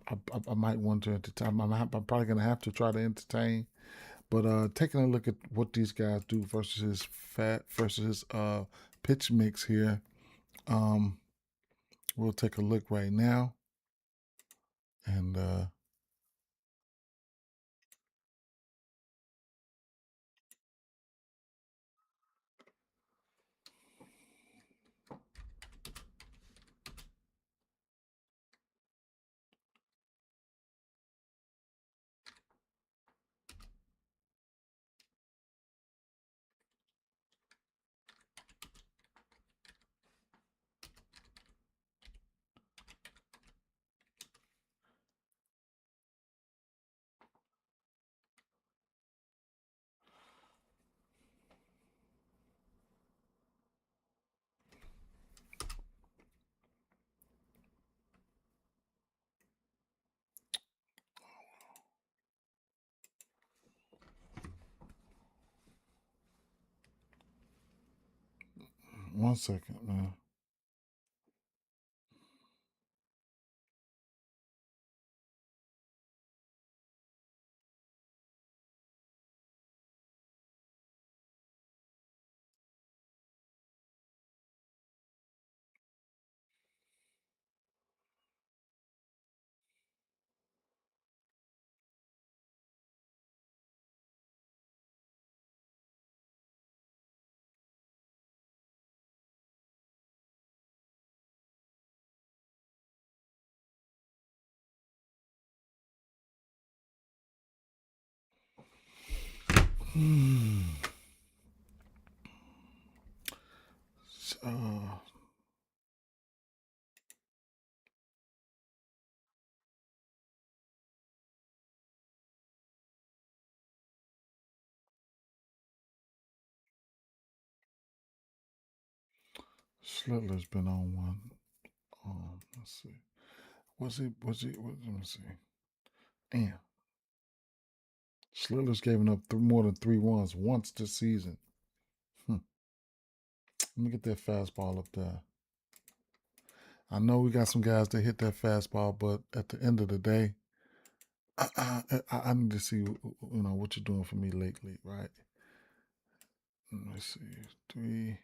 [SPEAKER 2] might want to entertain. I'm probably going to have to try to entertain. But taking a look at what these guys do versus his pitch mix here, we'll take a look right now. And 1 second, man. Schlittler's been on one. Let's see. Was he? Let me see. Damn. Schiller's given up more than 3 ones once this season. Let me get that fastball up there. I know we got some guys that hit that fastball, but at the end of the day, I need to see what you're doing for me lately, right? Let me see. 3.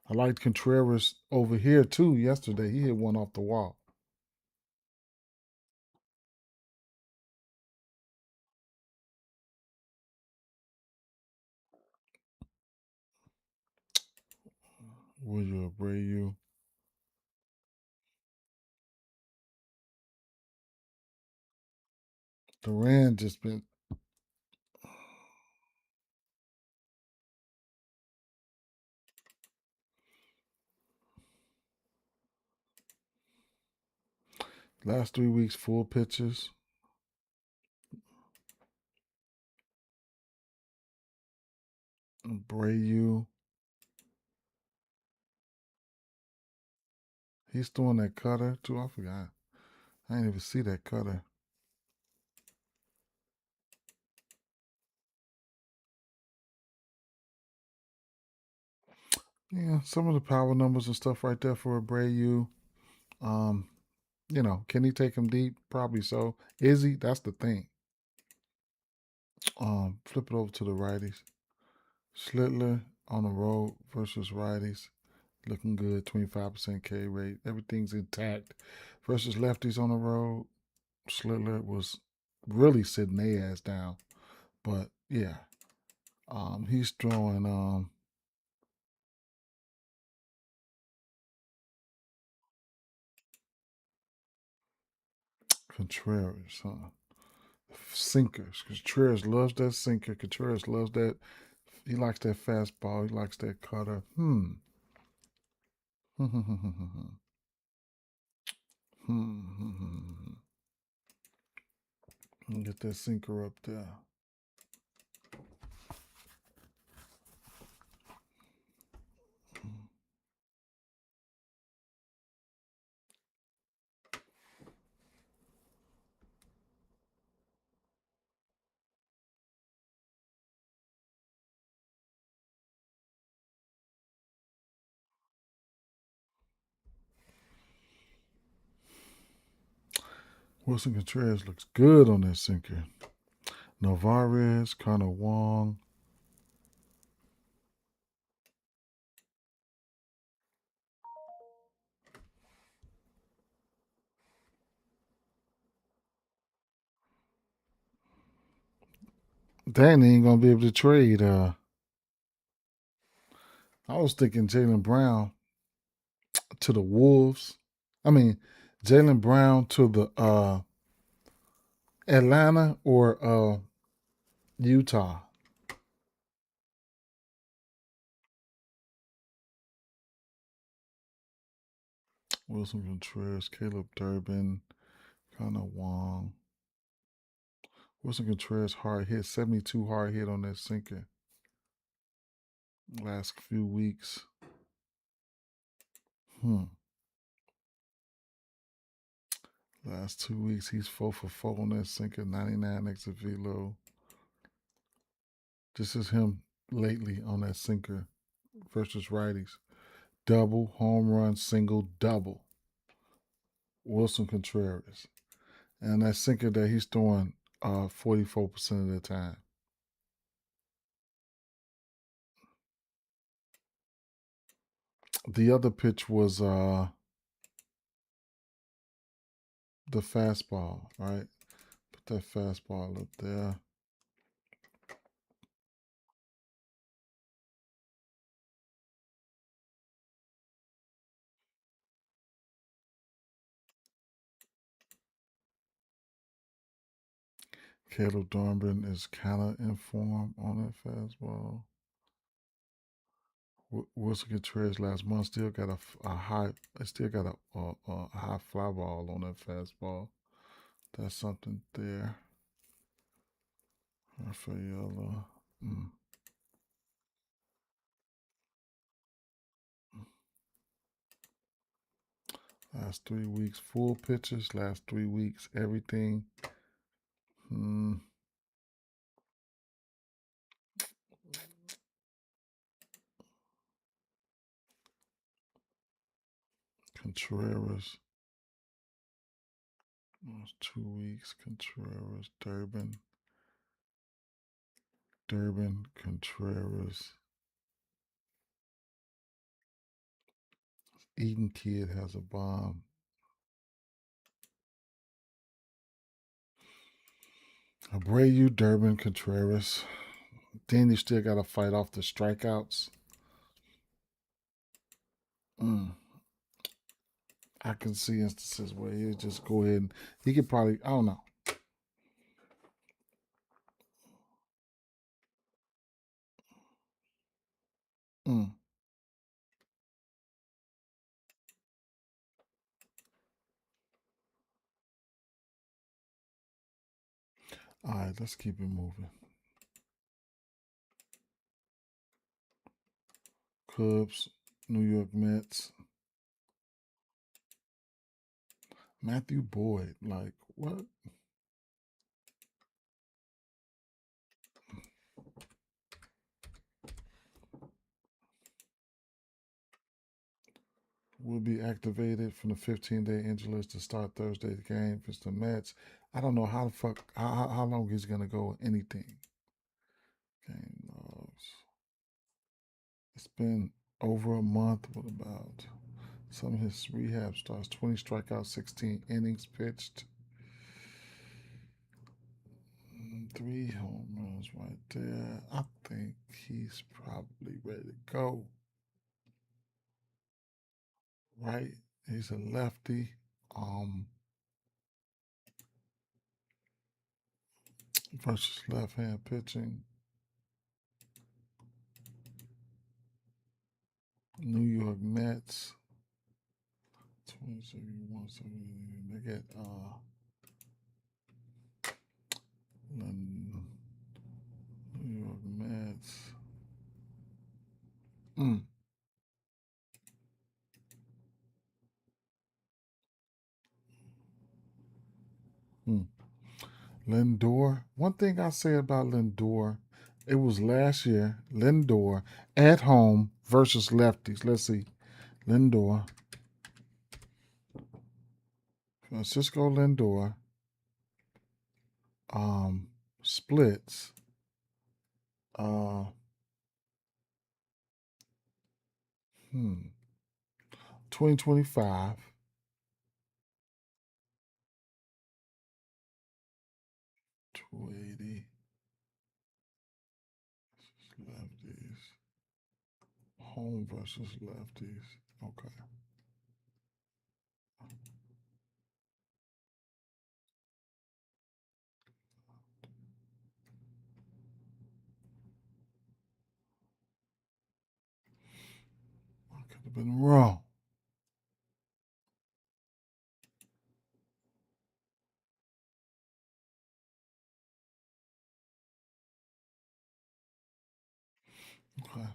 [SPEAKER 2] I liked Contreras over here too yesterday. He hit one off the wall. Will you Abreu? Duran just been. Last 3 weeks, full pitches. Abreu. He's throwing that cutter too. I forgot. I didn't even see that cutter. Yeah, some of the power numbers and stuff right there for Abreu. Can he take him deep? Probably so. Is he? That's the thing. Flip it over to the righties. Schlittler on the road versus righties. Looking good, 25% K rate. Everything's intact. Versus lefties on the road. Schlittler was really sitting their ass down. But yeah. He's throwing Contreras, huh? Sinkers. Contreras loves that sinker. Contreras loves that. He likes that fastball. He likes that cutter. Get that sinker up there. Wilson Contreras looks good on that sinker. Narvaez, Connor Wong. Danny ain't gonna be able to trade. I was thinking Jaylen Brown to the Wolves. I mean, Jaylen Brown to the Atlanta or Utah. Wilson Contreras, Caleb Durbin, Connor Wong. Wilson Contreras hard hit, 72 hard hit on that sinker. Last few weeks. Last 2 weeks, he's 4 for 4 on that sinker, 99 exit velo. This is him lately on that sinker versus righties. Double, home run, single, double. Wilson Contreras. And that sinker that he's throwing 44% of the time. The other pitch was the fastball, right? Put that fastball up there. Caleb Durbin is kind of in form on that fastball. Wilson Contreras last month still got a high, still got a high fly ball on that fastball. That's something there. Rafaela. Last 3 weeks, full pitchers. Last 3 weeks, everything. Contreras. Last 2 weeks, Contreras, Durbin, Contreras. Eden Kid has a bomb. Abreu, Durbin, Contreras. Then you still got to fight off the strikeouts. I can see instances where he'll just go ahead and he could probably, I don't know. All right, let's keep it moving. Cubs, New York Mets. Matthew Boyd, like what? Will be activated from the 15-day injury list to start Thursday's game against the Mets. I don't know how the fuck how long he's gonna go anything. Game logs. It's been over a month. What about some of his rehab starts? 20 strikeouts, 16 innings pitched. 3 home runs right there. I think he's probably ready to go. Right? He's a lefty. Versus left-hand pitching. New York Mets. 2071. They get New York Mets. Lindor. One thing I say about Lindor, it was last year. Lindor at home versus lefties. Let's see. Lindor. Francisco Lindor. Splits. 2025. 280. Lefties. Home versus lefties. Okay. I could have been wrong. Okay.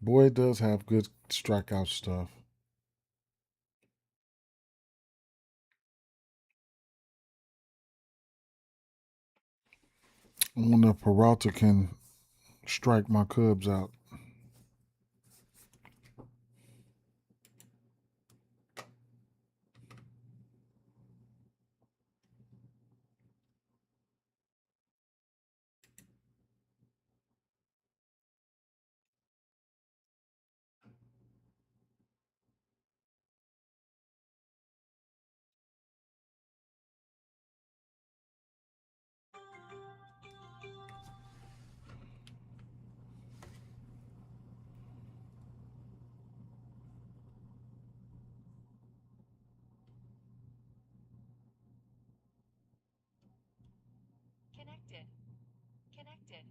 [SPEAKER 2] Boy does have good strikeout stuff. I wonder if Peralta can strike my Cubs out.
[SPEAKER 3] Connected.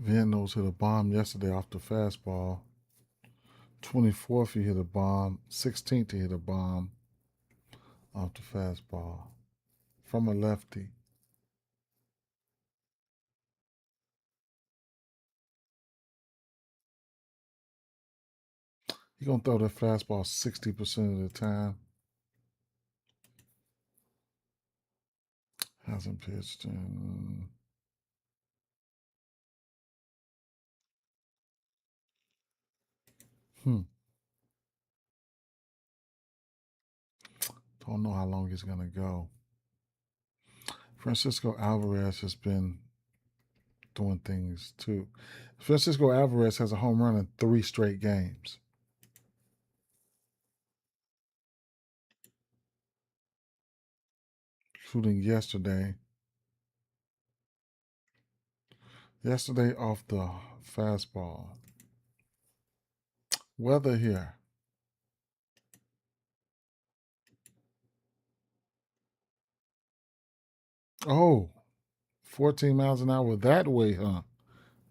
[SPEAKER 2] Viennos hit a bomb yesterday off the fastball. 24th, he hit a bomb. 16th, he hit a bomb off the fastball from a lefty. He gonna throw that fastball 60% of the time. Hasn't pitched in. Don't know how long he's gonna go. Francisco Alvarez has been doing things too. Francisco Alvarez has a home run in 3 straight games, including yesterday. Yesterday off the fastball. Weather here. Oh, 14 miles an hour that way, huh?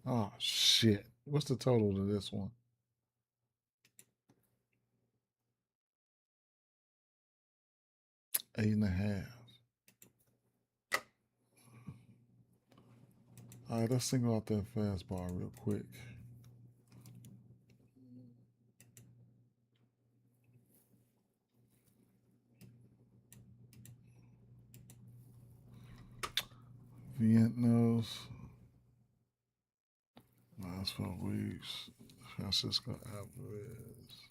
[SPEAKER 2] Oh, shit. What's the total to this one? 8.5. All right, let's single out that fastball real quick. Vientos. Last 4 weeks. Francisco Alvarez.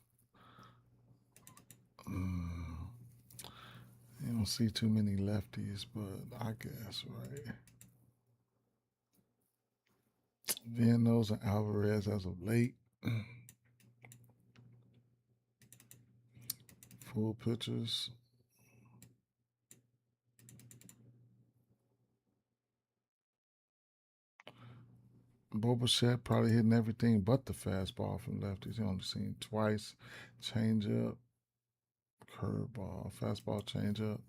[SPEAKER 2] You don't see too many lefties, but I guess, right? Vientos and Alvarez as of late. Full pitchers. Boba probably hitting everything but the fastball from lefties. He only seen twice. Changeup, curveball, fastball, changeup.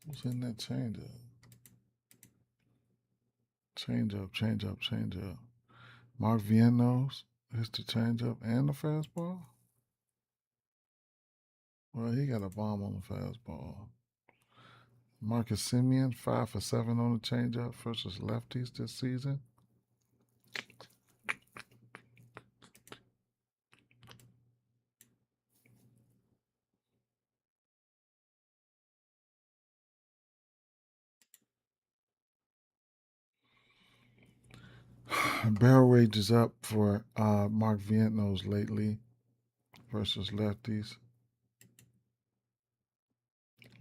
[SPEAKER 2] Who's hitting that changeup? Changeup. Mark Vientos hits the changeup and the fastball. Well, he got a bomb on the fastball. Marcus Semien, 5 for 7 on the changeup versus lefties this season. Barrel rate is up for Mark Vientos lately versus lefties.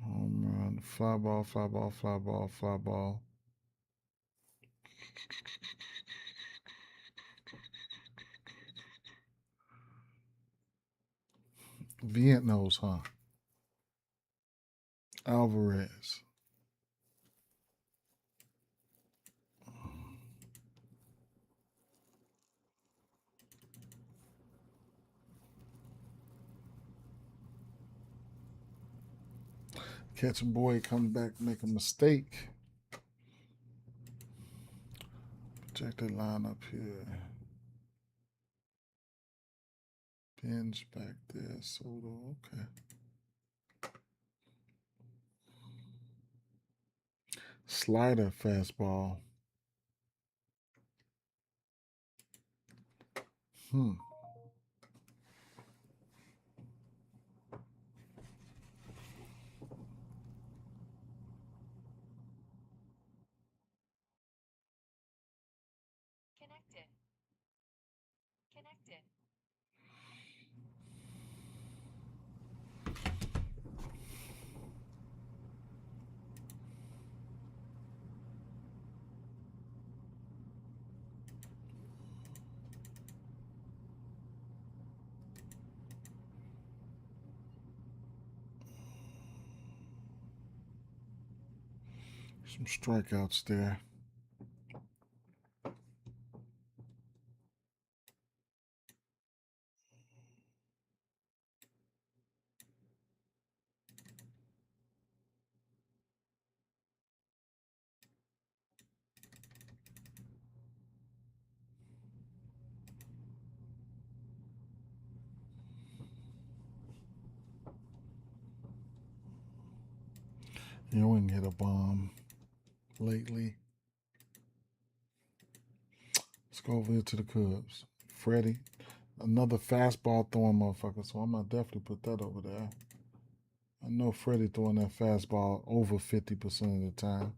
[SPEAKER 2] Home run, fly ball. Vientos, huh? Alvarez. Catch a boy, come back, make a mistake. Projected lineup here. Binge back there, Soto, okay. Slider fastball. Some strikeouts there. Ewing hit a bomb lately. Let's go over here to the Cubs. Freddie, another fastball throwing motherfucker, so I'm gonna definitely put that over there. I know Freddie throwing that fastball over 50% of the time.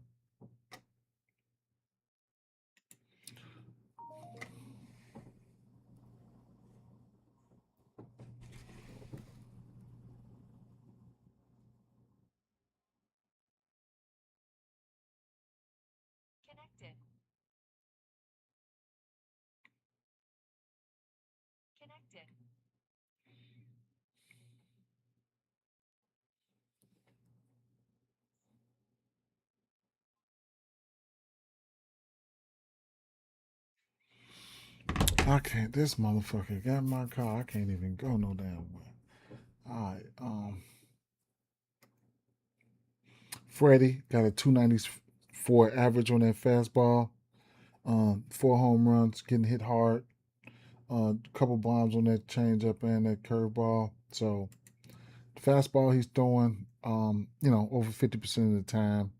[SPEAKER 3] Connected. Connected.
[SPEAKER 2] I can't. This motherfucker got my car. I can't even go no damn way. All right. Freddie got a 294 average on that fastball. 4 home runs, getting hit hard. A couple bombs on that changeup and that curveball. So the fastball he's throwing, over 50% of the time.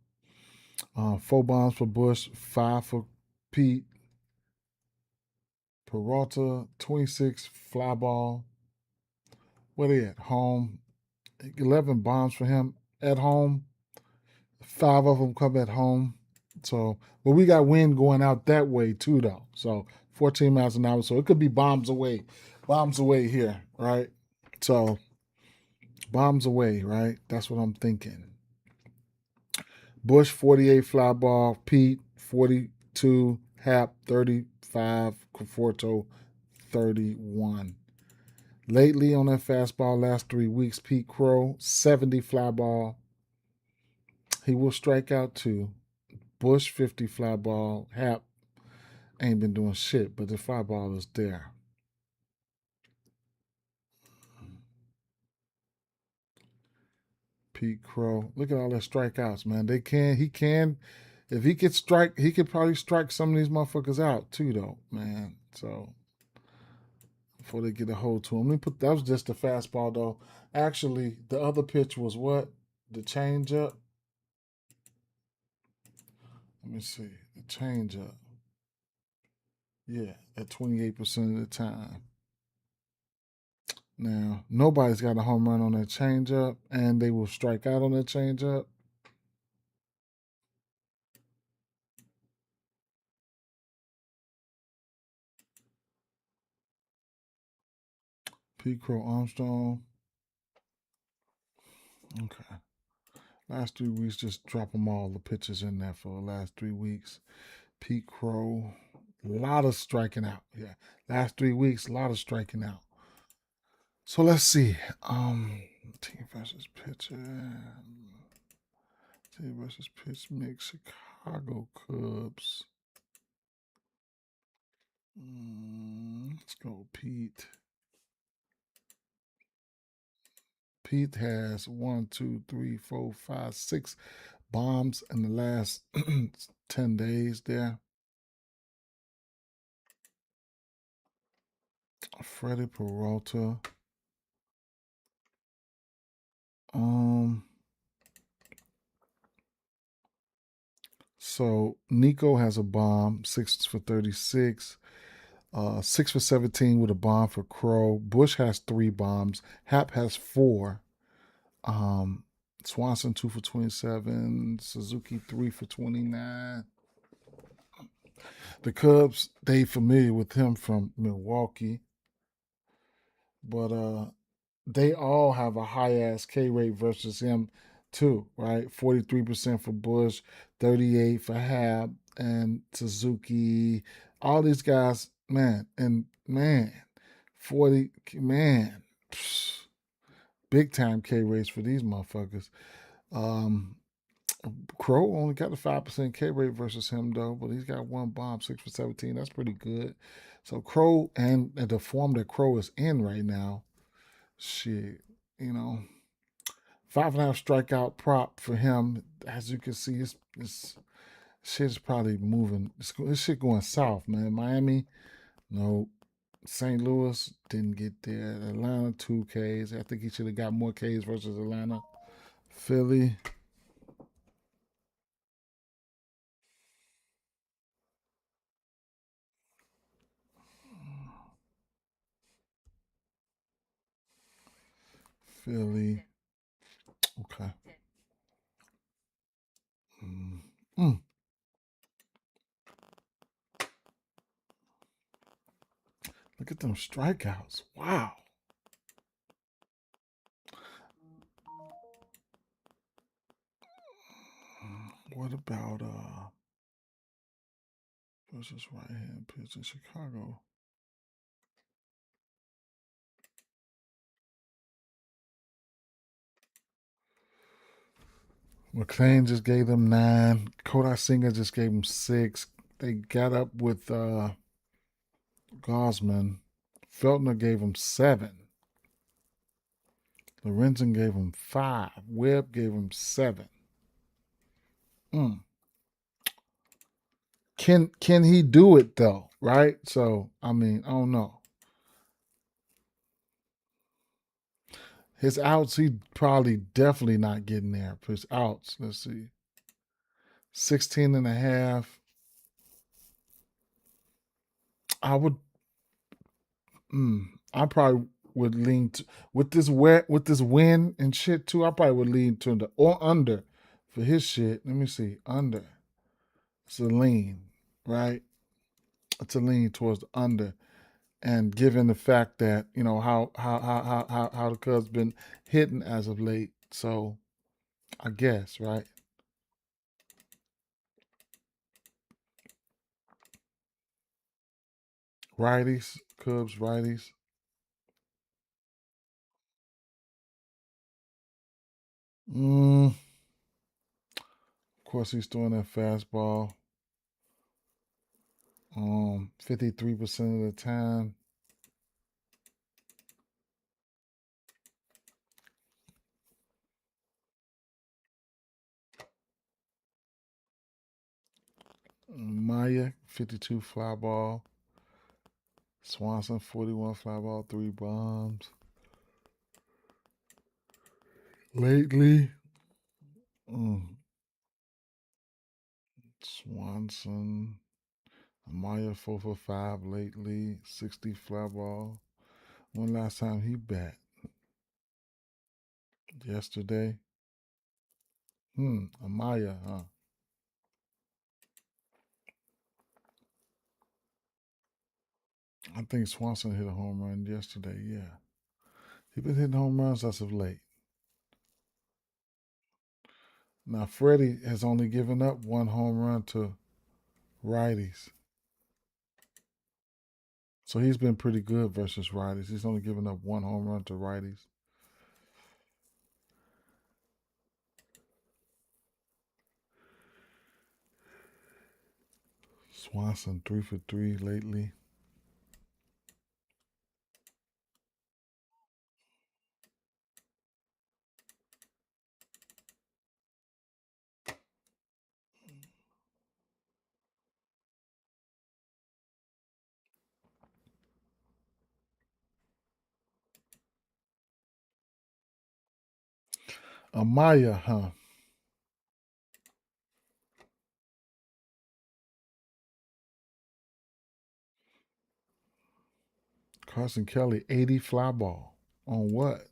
[SPEAKER 2] 4 bombs for Bush, 5 for Pete. Peralta, 26 fly ball. What are they at? Home. 11 bombs for him at home. 5 of them come at home. So, but we got wind going out that way too, though. So 14 miles an hour. So it could be bombs away here, right? So bombs away, right? That's what I'm thinking. Bush 48 fly ball, Pete 42, Hap 35, Conforto 31. Lately on that fastball, last 3 weeks, Pete Crow 70 fly ball. He will strike out too. Bush 50 fly ball. Hap ain't been doing shit, but the fly ball is there. Pete Crow. Look at all their strikeouts, man. If he could strike, he could probably strike some of these motherfuckers out too, though, man. So before they get a hold to him, that was just the fastball, though. Actually, the other pitch was what? The changeup. Let me see. The changeup. Yeah, at 28% of the time. Now, nobody's got a home run on that changeup, and they will strike out on that changeup. Pete Crow Armstrong. Okay. Last 3 weeks, just drop them all the pitchers in there for the last 3 weeks. Pete Crow, a lot of striking out. Yeah, last 3 weeks, a lot of striking out. So let's see. Team versus pitcher. Team versus pitch mix. Chicago Cubs. Let's go, Pete. Pete has 1, 2, 3, 4, 5, 6 bombs in the last 10 days there. Freddie Peralta. So Nico has a bomb, 6 for 36. 6 for 17 with a bomb for Crow. Bush has 3 bombs. Hap has 4. Swanson 2 for 27. Suzuki 3 for 29. The Cubs, they familiar with him from Milwaukee. But they all have a high ass K rate versus him too, right? 43% for Bush, 38 for Hap and Suzuki. All these guys, man, 40 man. Big time K rates for these motherfuckers. Crow only got a 5% K rate versus him though, but he's got 1 bomb, 6 for 17. That's pretty good. So Crow and the form that Crow is in right now, shit, you know, 5.5 strikeout prop for him. As you can see, it's shit's probably moving. This shit going south, man. Miami, no. St. Louis didn't get there. Atlanta 2 Ks. I think he should have got more Ks versus Atlanta. Philly. Philly. Okay. Mm. Look at them strikeouts. Wow. What about versus right hand pitch in Chicago? McClain just gave them 9. Kodai Singer just gave them 6. They got up with Gosman. Feltner gave them 7. Lorenzen gave him 5. Webb gave him 7. Can he do it though? Right? So I mean, I don't know. His outs, he probably definitely not getting there. For his outs, let's see. 16 and a half. I would I probably would lean to, with this win and shit too. I probably would lean to the or under for his shit. Let me see. Under. It's a lean, right? It's a lean towards the under. And given the fact that, you know, how the Cubs been hitting as of late. So I guess, right? Righties, Cubs, righties. Of course he's throwing that fastball. 53% of the time. Maya, 52 fly ball. Swanson, 41 fly ball, 3 bombs. Lately, Swanson, Maya, 4 for 5 lately, 60 fly ball. When last time he bat? Yesterday. Amaya, huh? I think Swanson hit a home run yesterday, yeah. He been hitting home runs as of late. Now, Freddie has only given up 1 home run to righties. So he's been pretty good versus righties. He's only given up 1 home run to righties. Swanson 3 for 3 lately. Amaya, huh? Carson Kelly, 80 fly ball. On what?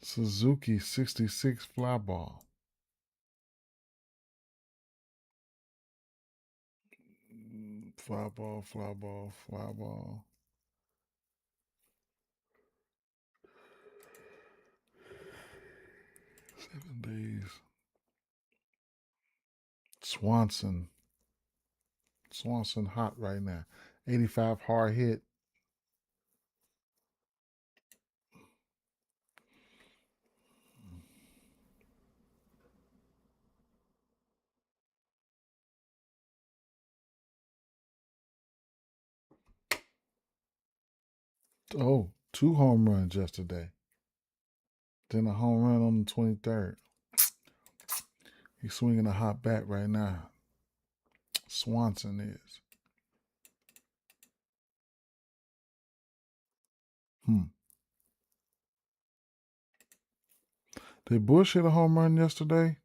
[SPEAKER 2] Suzuki, 66 fly ball. Fly ball, fly ball, fly ball. 7 days. Swanson. Swanson hot right now. 85 hard hit. Oh, 2 home runs yesterday. Then a home run on the 23rd. He's swinging a hot bat right now. Swanson is. Did Bush hit a home run yesterday?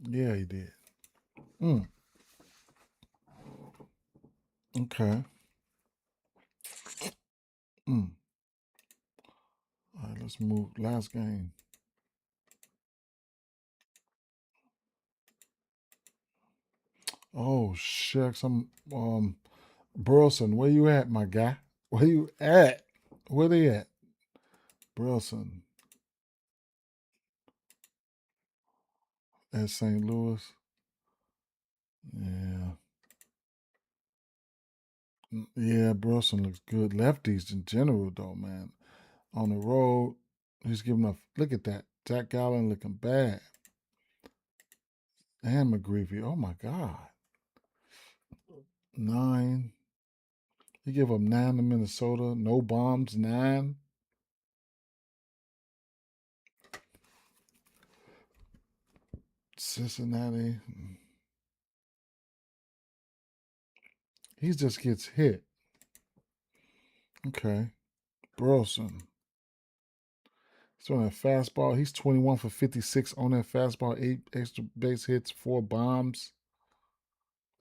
[SPEAKER 2] Yeah, he did. Okay. All right, let's move. Last game. Oh shucks, I'm Burleson. Where you at, my guy? Where you at? Where they at? Burleson at St. Louis. Yeah. Yeah, Burleson looks good. Lefties in general, though, man. On the road, he's giving up. Look at that. Jack Gallen looking bad. And McGreevy. Oh, my God. 9. He gave up 9 to Minnesota. No bombs, 9. Cincinnati. He just gets hit. Okay. Burleson. He's on that fastball. He's 21 for 56 on that fastball. 8 extra base hits, 4 bombs.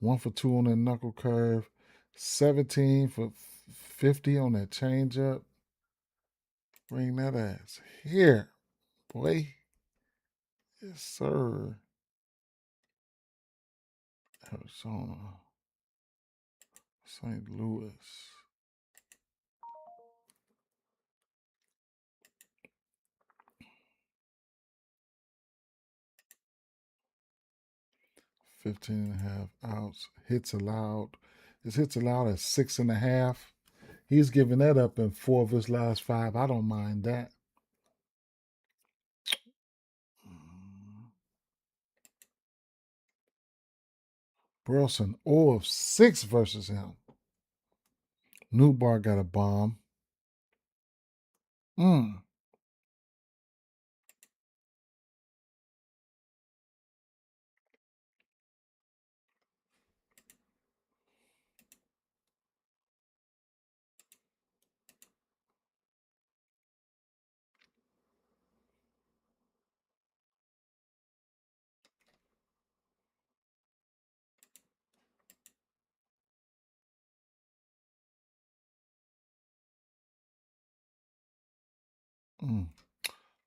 [SPEAKER 2] 1 for 2 on that knuckle curve. 17 for 50 on that changeup. Bring that ass here, boy. Yes, sir. Arizona. St. Louis. Fifteen and a half outs. Hits allowed. His hits allowed at 6.5. He's given that up in 4 of his last 5. I don't mind that. Burleson 0 of 6 versus him. Newbar got a bomb.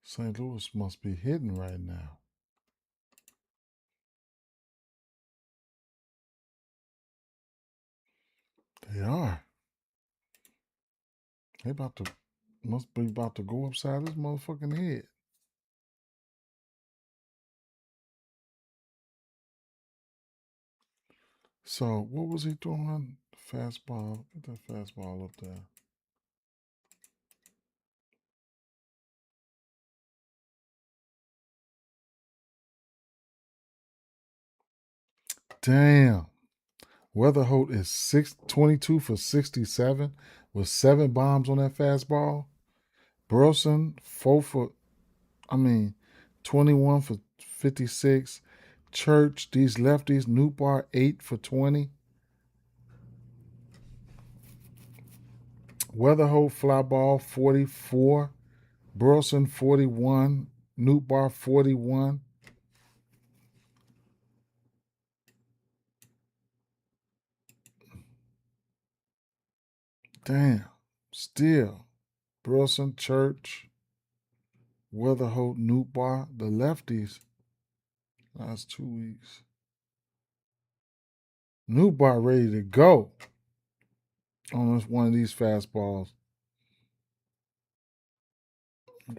[SPEAKER 2] St. Louis must be hitting right now. They are. They must be about to go upside his motherfucking head. So what was he doing? Fastball. Get that fastball up there. Damn. Weatherholt is 22 for 67 with 7 bombs on that fastball. Burleson 21 for 56. Church, these lefties, Newbar 8 for 20. Weatherholt fly ball 44. Burleson 41. Newbar 41. Damn. Still. Burleson, Church, Weatherholt, Newbar, the lefties. Last 2 weeks. Newbar ready to go on one of these fastballs.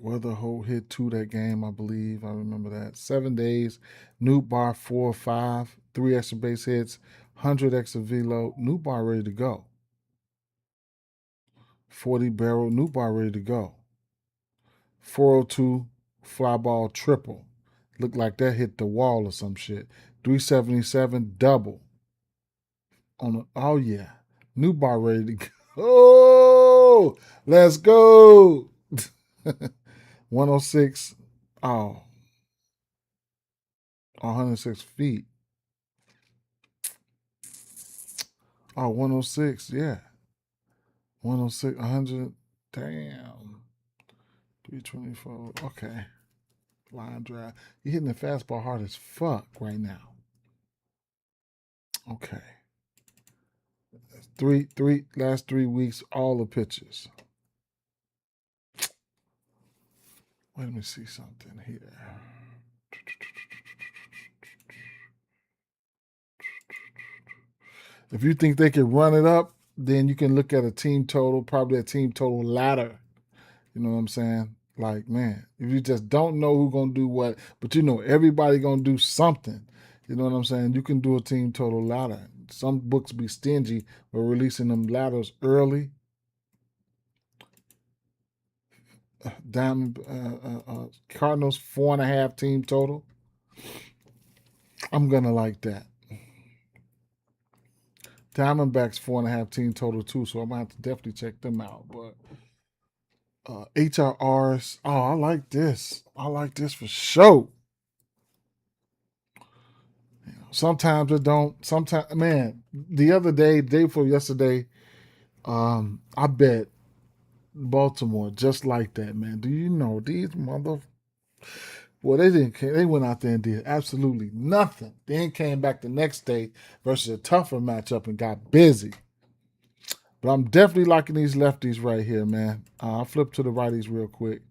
[SPEAKER 2] Weatherholt hit 2 that game, I believe. I remember that. 7 days. Newbar 4 or 5. 3 extra base hits. 100 extra velo. Newbar ready to go. 40 barrel. Newbar ready to go. 402 fly ball triple. Looked like that hit the wall or some shit. 377 double. Oh yeah. Newbar ready to go. Oh, let's go. 106. Oh, 106 feet. Oh, 106. Yeah. 106, 100. Damn. 324. Okay. Line drive. You're hitting the fastball hard as fuck right now. Okay. Last 3 weeks, all the pitches. Let me see something here. If you think they can run it up, then you can look at a team total, probably a team total ladder. You know what I'm saying? Like, man, if you just don't know who's gonna do what, but you know everybody gonna do something. You know what I'm saying? You can do a team total ladder. Some books be stingy with releasing them ladders early. Diamond Cardinals 4.5 team total. I'm gonna like that. Diamondbacks 4.5 team total too, so I'm gonna have to definitely check them out. But HRRs, oh, I like this. I like this for sure. Sometimes it don't. Sometimes, man. The other day, day before yesterday, I bet Baltimore just like that, man. Do you know these mother? Well, they didn't. They went out there and did absolutely nothing. Then came back the next day versus a tougher matchup and got busy. But I'm definitely liking these lefties right here, man. I'll flip to the righties real quick.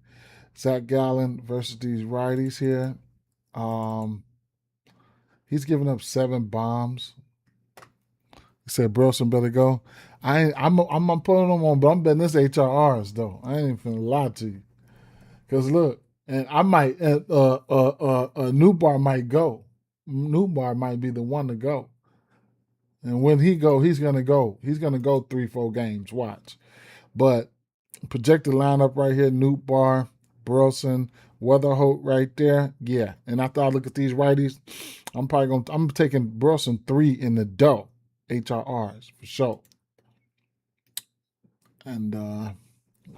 [SPEAKER 2] Zach Gallen versus these righties here. He's giving up 7 bombs. He said Burleson better go. I'm putting them on, but I'm betting this HRRs though. I ain't even finna lie to you. Cause look, and I might Newbar might go. Newbar might be the one to go. And when he go, he's gonna go. He's gonna go 3-4 games. Watch. But projected lineup right here: Newbar, Burleson, Weatherholt right there. Yeah. And after I look at these righties, I'm taking Burleson 3 in the dough. HRRs for sure. And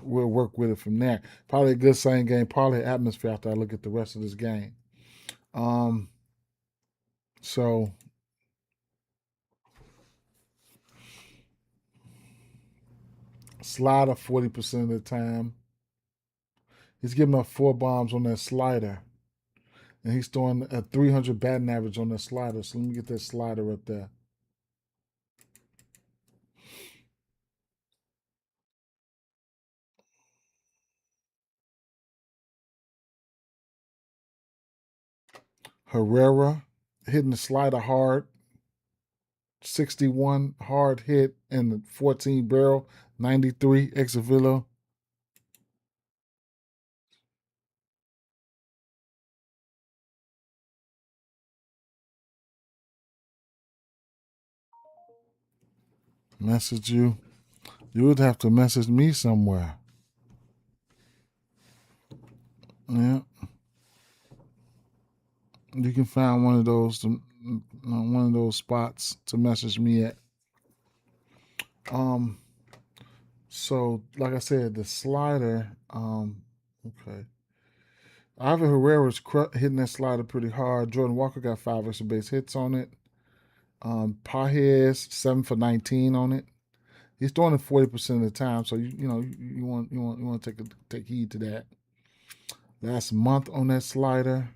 [SPEAKER 2] we'll work with it from there. Probably a good same game parlay atmosphere after I look at the rest of this game. So slider 40% of the time. He's giving up 4 bombs on that slider. And he's throwing a 300 batting average on that slider. So let me get that slider up there. Herrera hitting the slider hard. 61 hard hit and the 14 barrel. 93 Exavillo. Message you. You would have to message me somewhere. Yeah. You can find one of those spots to message me at. So like I said, the slider. Okay. Ivan Herrera's hitting that slider pretty hard. Jordan Walker got 5 extra base hits on it. Pajes 7 for 19 on it. He's throwing it 40% of the time, so you want to take heed to that. Last month on that slider,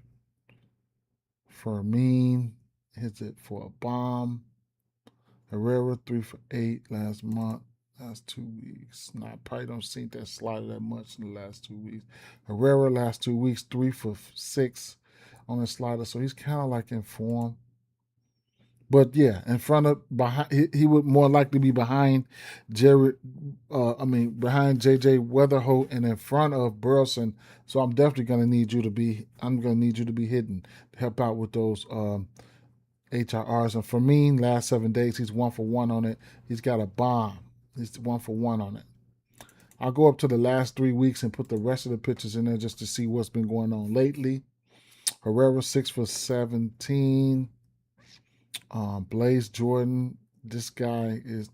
[SPEAKER 2] Fermin hits it for a bomb. Herrera 3 for 8 last month. Last 2 weeks. I probably don't see that slider that much in the last 2 weeks. Herrera last 2 weeks 3 for 6 on the slider, so he's kind of like in form. But yeah, behind he would more likely be behind behind JJ Weatherholt and in front of Burleson. So I'm definitely gonna need you to be hitting to help out with those HRRs. And for me, last 7 days he's 1 for 1 on it. He's got a bomb. He's 1 for 1 on it. I'll go up to the last 3 weeks and put the rest of the pitches in there just to see what's been going on lately. Herrera 6 for 17. Blaze Jordan, this guy is,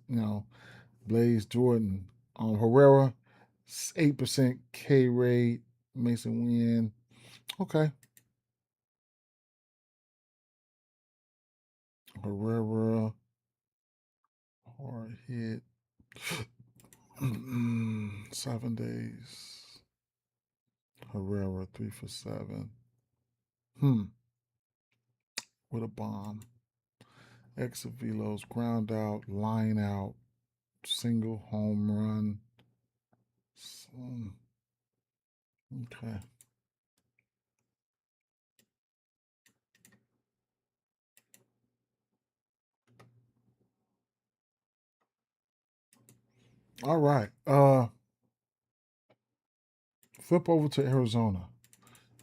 [SPEAKER 2] Blaze Jordan. Herrera, 8% K rate. Mason Wynn. Okay. Herrera, hit. 7 days. Herrera 3 for 7. With a bomb. Exit velos, ground out, line out, single home run. Okay. All right. Flip over to Arizona.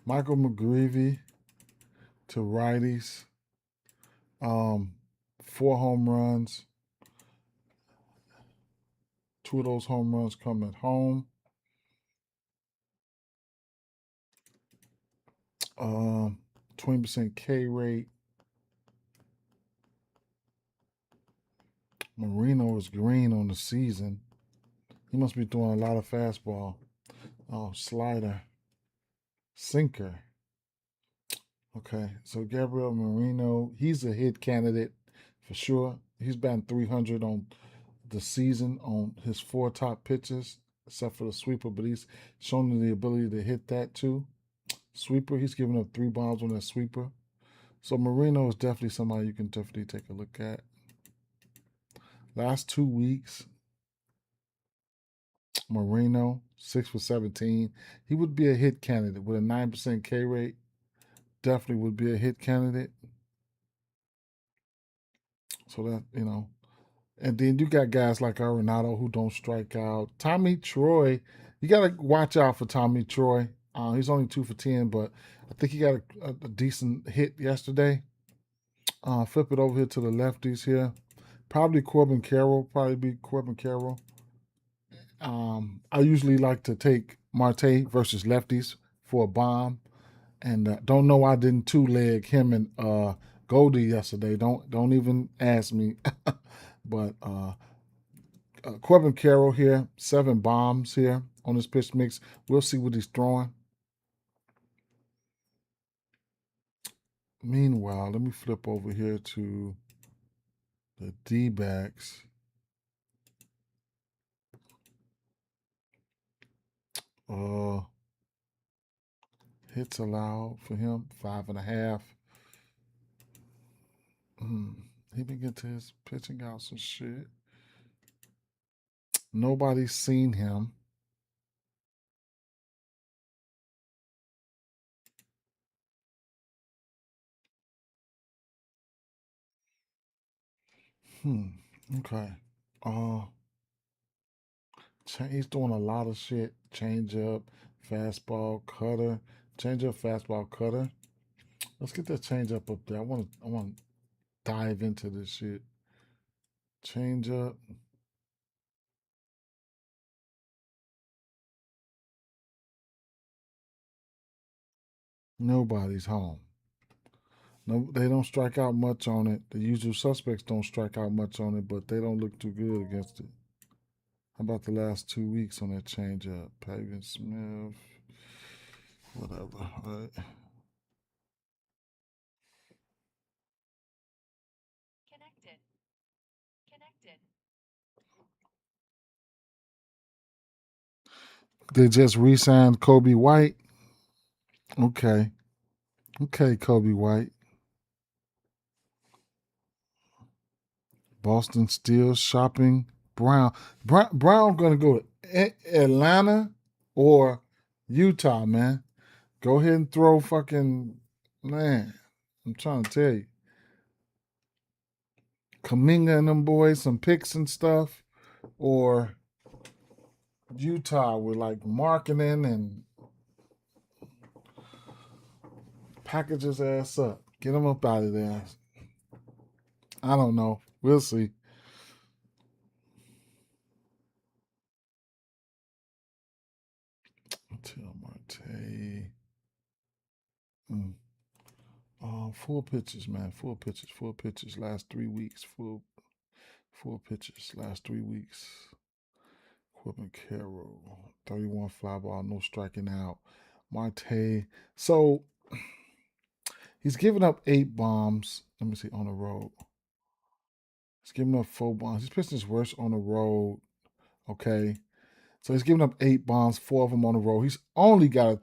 [SPEAKER 2] Michael McGreevy to righties. 4 home runs. 2 of those home runs come at home. 20% K rate. Marino is green on the season. He must be throwing a lot of fastball. Oh, slider. Sinker. Okay, so Gabriel Marino, he's a hit candidate for sure. He's batting 300 on the season on his 4 top pitches, except for the sweeper, but he's shown the ability to hit that too. Sweeper, he's given up 3 bombs on that sweeper. So Marino is definitely somebody you can definitely take a look at. Last 2 weeks, Marino, 6 for 17. He would be a hit candidate with a 9% K rate. Definitely would be a hit candidate. So that, and then you got guys like Arenado who don't strike out. Tommy Troy, you got to watch out for Tommy Troy. He's only 2 for 10, but I think he got a decent hit yesterday. Flip it over here to the lefties here. Probably Corbin Carroll. Probably be Corbin Carroll. I usually like to take Marte versus lefties for a bomb. And don't know I didn't 2-leg him and Goldie yesterday. Don't even ask me. But Corbin Carroll here, 7 bombs here on this pitch mix. We'll see what he's throwing. Meanwhile, let me flip over here to the D-backs. Hits allowed for him, 5.5. He been getting to his pitching out some shit. Nobody's seen him. Okay. He's doing a lot of shit. Change up, fastball, cutter. Change up, fastball, cutter. Let's get that change up there. I want to dive into this shit. Change up. Nobody's home. No, they don't strike out much on it. The usual suspects don't strike out much on it, but they don't look too good against it. How about the last 2 weeks on that change up? Pavin Smith, whatever. All right.
[SPEAKER 3] Connected. Connected.
[SPEAKER 2] They just re-signed Kobe White. Okay. Okay, Kobe White. Boston still shopping Brown. Brown gonna go to Atlanta or Utah, man. Go ahead and throw fucking man. I'm trying to tell you. Kaminga and them boys some picks and stuff, or Utah with like marketing and package his ass up. Get him up out of there. I don't know. We'll see. Tell Marte. 4 pitches, man. 4 pitches. 4 pitches. Last 3 weeks. Four pitches. Last 3 weeks. Corbin Carroll. 31 fly ball. No striking out. Marte. So he's given up 8 bombs. Let me see on the road. He's giving up 4 bombs. He's pitching his worst on the road. Okay. So he's giving up 8 bombs, 4 of them on the road. He's only got a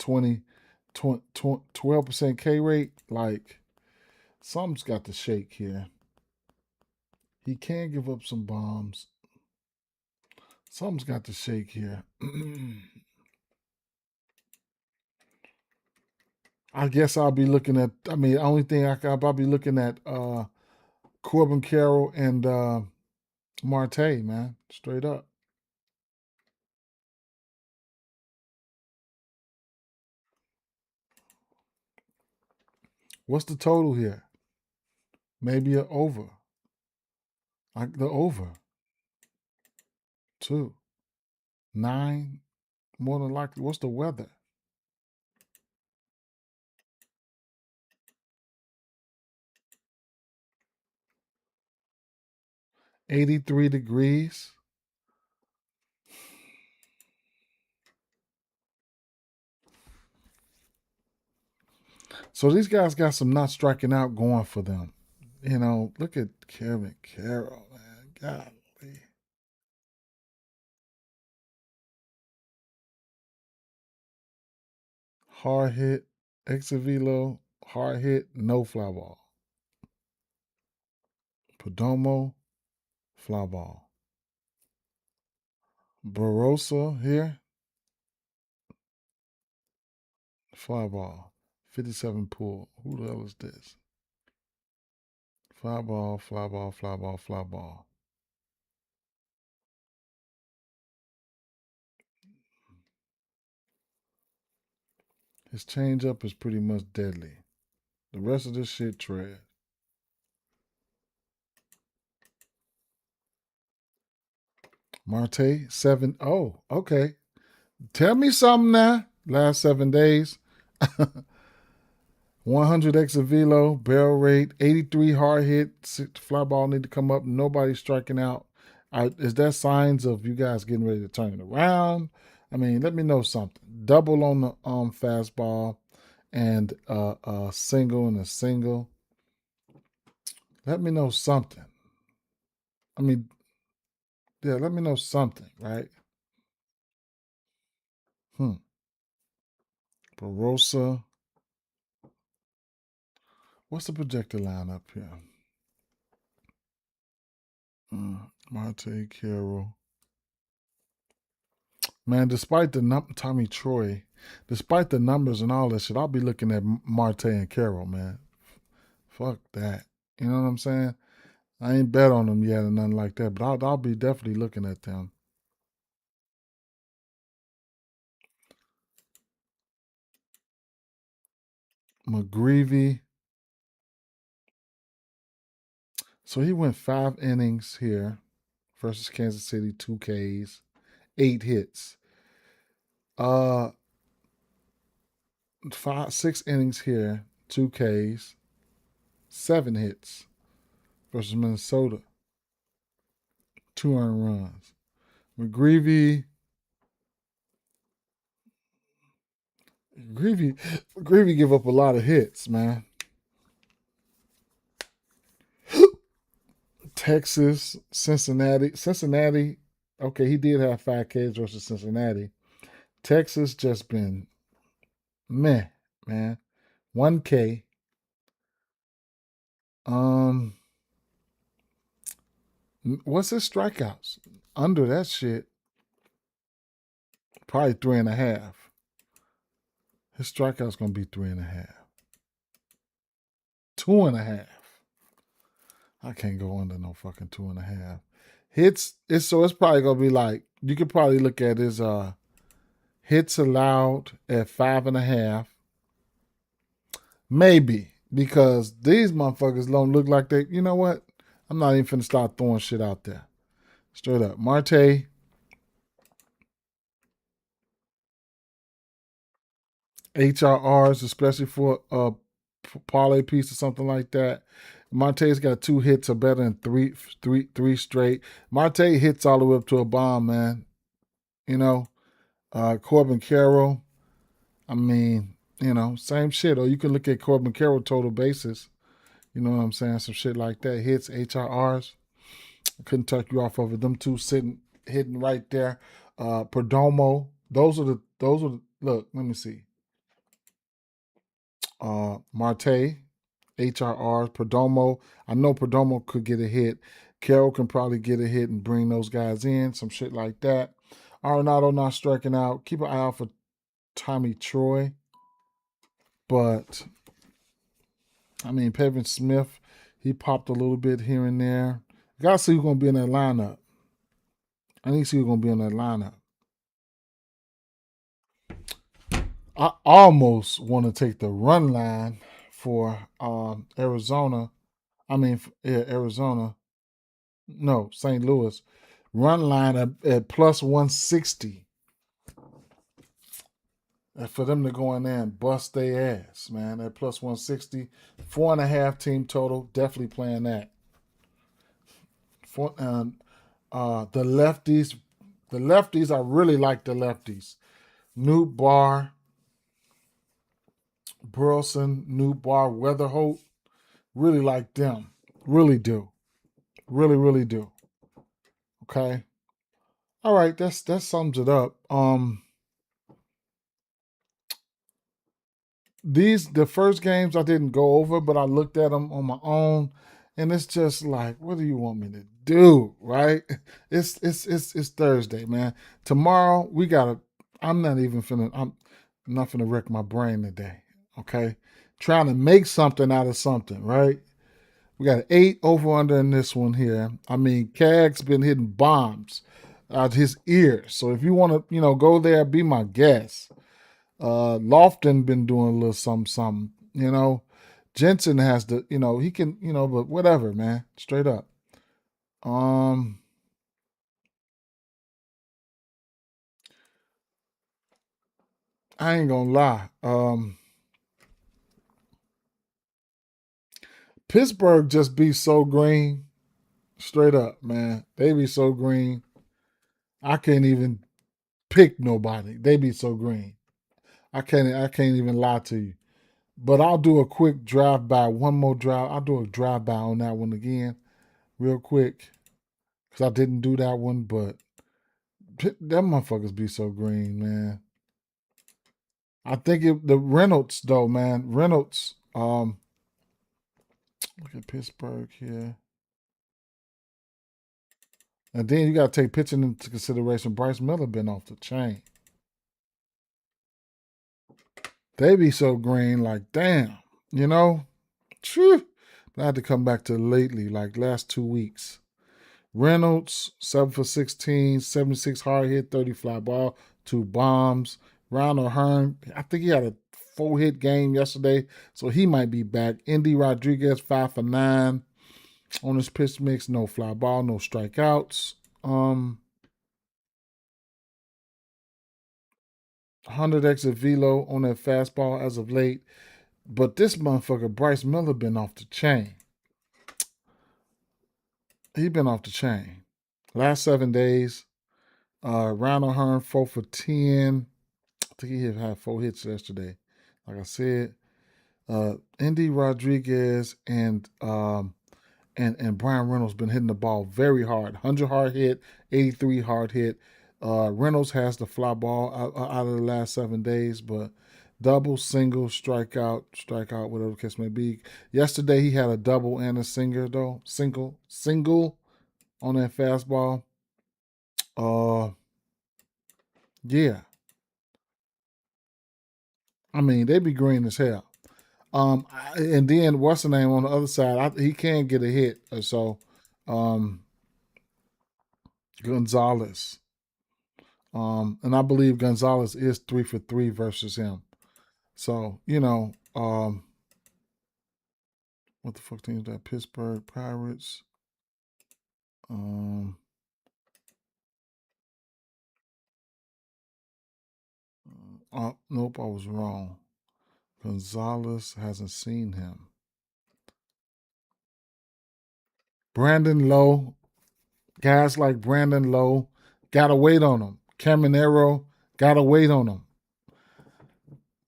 [SPEAKER 2] 12% K rate. Like, something's got to shake here. He can give up some bombs. Something's got to shake here. I guess I'll be looking at, the only thing I'll probably be looking at Corbin Carroll and Marte, man. Straight up. What's the total here? Maybe an over. Like the over. 2. 9. More than likely. What's the weather? $83 degrees. So these guys got some not striking out going for them. You know, look at Kevin Carroll, man. Golly. Hard hit, exit velo, hard hit, no fly ball. Perdomo, fly ball. Barossa here, fly ball. 57 pull. Who the hell is this? Fly ball, fly ball, fly ball, fly ball. His changeup is pretty much deadly. The rest of this shit trash. Marte, 7. Oh, okay. Tell me something now. Last 7 days. 100 exit velo, barrel rate, 83 hard hit, fly ball need to come up. Nobody's striking out. Is that signs of you guys getting ready to turn it around? I mean, let me know something. Double on the fastball and a single and a single. Let me know something. I mean, yeah, let me know something, right? Barossa. What's the projected lineup here? Marte, Carroll. Man, despite the Tommy Troy, despite the numbers and all that shit, I'll be looking at Marte and Carroll, man. Fuck that. You know what I'm saying? I ain't bet on them yet or nothing like that, but I'll be definitely looking at them. McGreevy. So he went 5 innings here versus Kansas City, 2 Ks, 8 hits. 6 innings here, 2 Ks, 7 hits versus Minnesota, 2 earned runs. McGreevy give up a lot of hits, man. Texas, Cincinnati. Okay, he did have 5 Ks versus Cincinnati. Texas just been meh, man. 1 K. What's his strikeouts? Under that shit, probably 3.5. His strikeouts gonna be 3.5. 2.5. I can't go under no fucking 2.5. Hits. It's probably gonna be like, you could probably look at his hits allowed at 5.5. Maybe, because these motherfuckers don't look like they, you know what? I'm not even finna start throwing shit out there. Straight up. Marte. HRRs, especially for a parlay piece or something like that. Marte's got 2 hits or better than three straight. Marte hits all the way up to a bomb, man. You know, Corbin Carroll. I mean, you know, same shit. Or you can look at Corbin Carroll total bases. You know what I'm saying? Some shit like that. Hits, HRRs. Couldn't tuck you off of it. Them two hitting right there. Perdomo. Those are the look, let me see. Marte, HRRs, Perdomo. I know Perdomo could get a hit. Carroll can probably get a hit and bring those guys in, some shit like that. Arenado not striking out. Keep an eye out for Tommy Troy. But, I mean, Pevin Smith, he popped a little bit here and there. You got to see who's going to be in that lineup. I need to see who's going to be in that lineup. I almost want to take the run line for Arizona. Arizona. No, St. Louis. Run line at plus 160. And for them to go in there and bust their ass, man. At plus 160. 4.5 team total. Definitely playing that. The lefties. The lefties, I really like the lefties. Newt Barr, Burleson, Newt Barr, Weatherholt. Really like them. Really do. Really, really do. Okay. All right, that sums it up. The first games I didn't go over, but I looked at them on my own, and it's just like, what do you want me to do, right? It's Thursday, man. Tomorrow we gotta. I'm not finna wreck my brain today. Okay, trying to make something out of something, right? We got an 8 over under in this one here. I mean, Cag's been hitting bombs out his ears. So if you want to, go there, be my guest. Lofton been doing a little something. Jensen has to, he can, but whatever, man. Straight up. I ain't gonna lie. Pittsburgh just be so green. Straight up, man. They be so green. I can't even pick nobody. They be so green. I can't even lie to you. But I'll do a quick drive by. One more drive. I'll do a drive by on that one again, real quick, because I didn't do that one. But them motherfuckers be so green, man. I think the Reynolds though, man. Reynolds. Look at Pittsburgh here. And then you got to take pitching into consideration. Bryce Miller been off the chain. They be so green, like damn, Phew. I had to come back to lately, like last 2 weeks. Reynolds, 7 for 16, 76 hard hit, 30 fly ball, 2 bombs. Ronald Hearn, I think he had a 4-hit game yesterday, so he might be back. Indy Rodriguez, 5 for 9 on his pitch mix, no fly ball, no strikeouts. 100 exit velo on that fastball as of late. But this motherfucker, Bryce Miller, been off the chain. He been off the chain. Last 7 days, Ronald Hearn, 4 for 10. I think he had 4 hits yesterday. Like I said, Indy Rodriguez and Brian Reynolds been hitting the ball very hard. 100 hard hit, 83 hard hit. Reynolds has the fly ball out of the last 7 days, but double, single, strikeout, whatever the case may be. Yesterday he had a double and a single though. Single on that fastball. Yeah. I mean, they be green as hell. And then what's the name on the other side? He can get a hit or so. Gonzalez. And I believe Gonzalez is 3 for 3 versus him. So, what the fuck team is that? Pittsburgh Pirates. Nope, I was wrong. Gonzalez hasn't seen him. Brandon Lowe. Guys like Brandon Lowe, gotta wait on him. Caminero, gotta wait on him.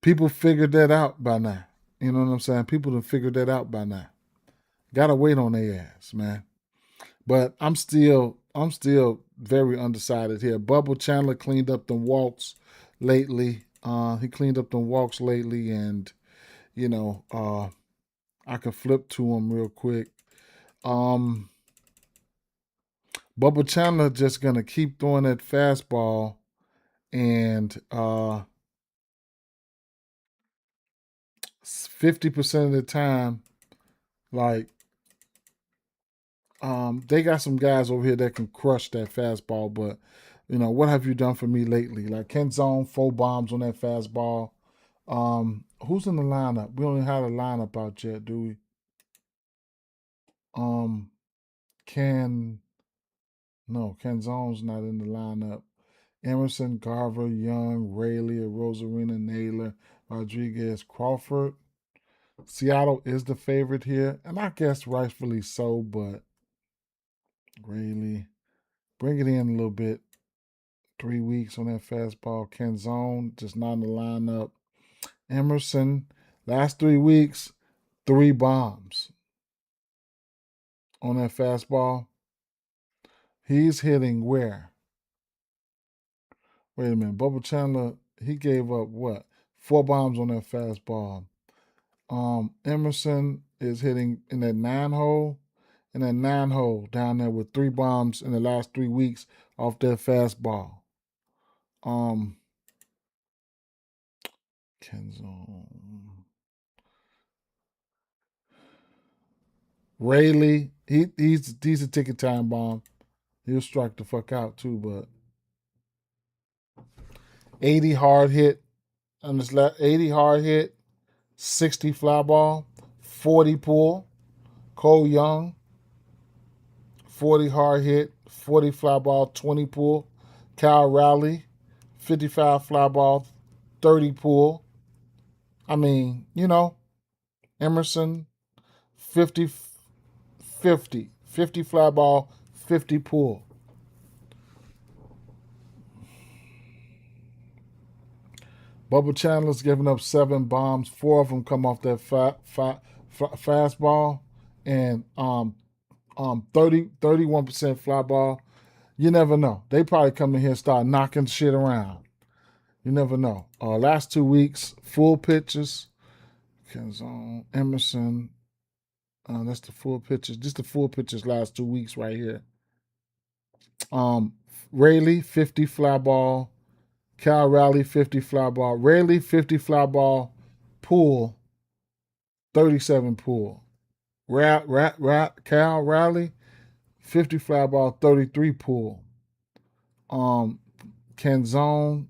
[SPEAKER 2] People figured that out by now. You know what I'm saying? People have figured that out by now. Gotta wait on their ass, man. But I'm still very undecided here. Bubble Chandler cleaned up the walks lately. He cleaned up the walks lately, and you know, I can flip to him real quick. Bubble Chandler just gonna keep throwing that fastball, and 50% of the time, like they got some guys over here that can crush that fastball, but what have you done for me lately? Like Ken Zone, 4 bombs on that fastball. Who's in the lineup? We don't even have a lineup out yet, do we? Um, Ken, no, Ken Zone's not in the lineup. Emerson, Garver, Young, Rayleigh, Rosarina, Naylor, Rodriguez, Crawford. Seattle is the favorite here, and I guess rightfully so, but Rayleigh, bring it in a little bit. 3 weeks on that fastball. Kenzone, just not in the lineup. Emerson, last 3 weeks, 3 bombs on that fastball. He's hitting where? Wait a minute. Bubba Chandler, he gave up what? 4 bombs on that fastball. Emerson is hitting in that 9 hole. In that 9 hole down there with 3 bombs in the last 3 weeks off that fastball. Kenzone. Rayleigh, he's a ticket time bomb. He'll strike the fuck out too, but 80 hard hit on this 80 hard hit, 60 fly ball, 40 pull. Cole Young, 40 hard hit, 40 fly ball, 20 pull. Kyle Rowley, 55 fly ball, 30 pull. I mean, Emerson, 50 fly ball, 50 pull. Bubba Chandler's giving up 7 bombs. 4 of them come off that fastball, and 31% fly ball. You never know. They probably come in here and start knocking shit around. You never know. Last 2 weeks, full pitches. Emerson. That's the full pitches. Just the full pitches last 2 weeks right here. Rayleigh, 50 fly ball. Cal Raleigh, 50 fly ball. Rayleigh, 50 fly ball. Pool, 37 pool. Cal Raleigh, 50 fly ball, 33 pool. Kenzone,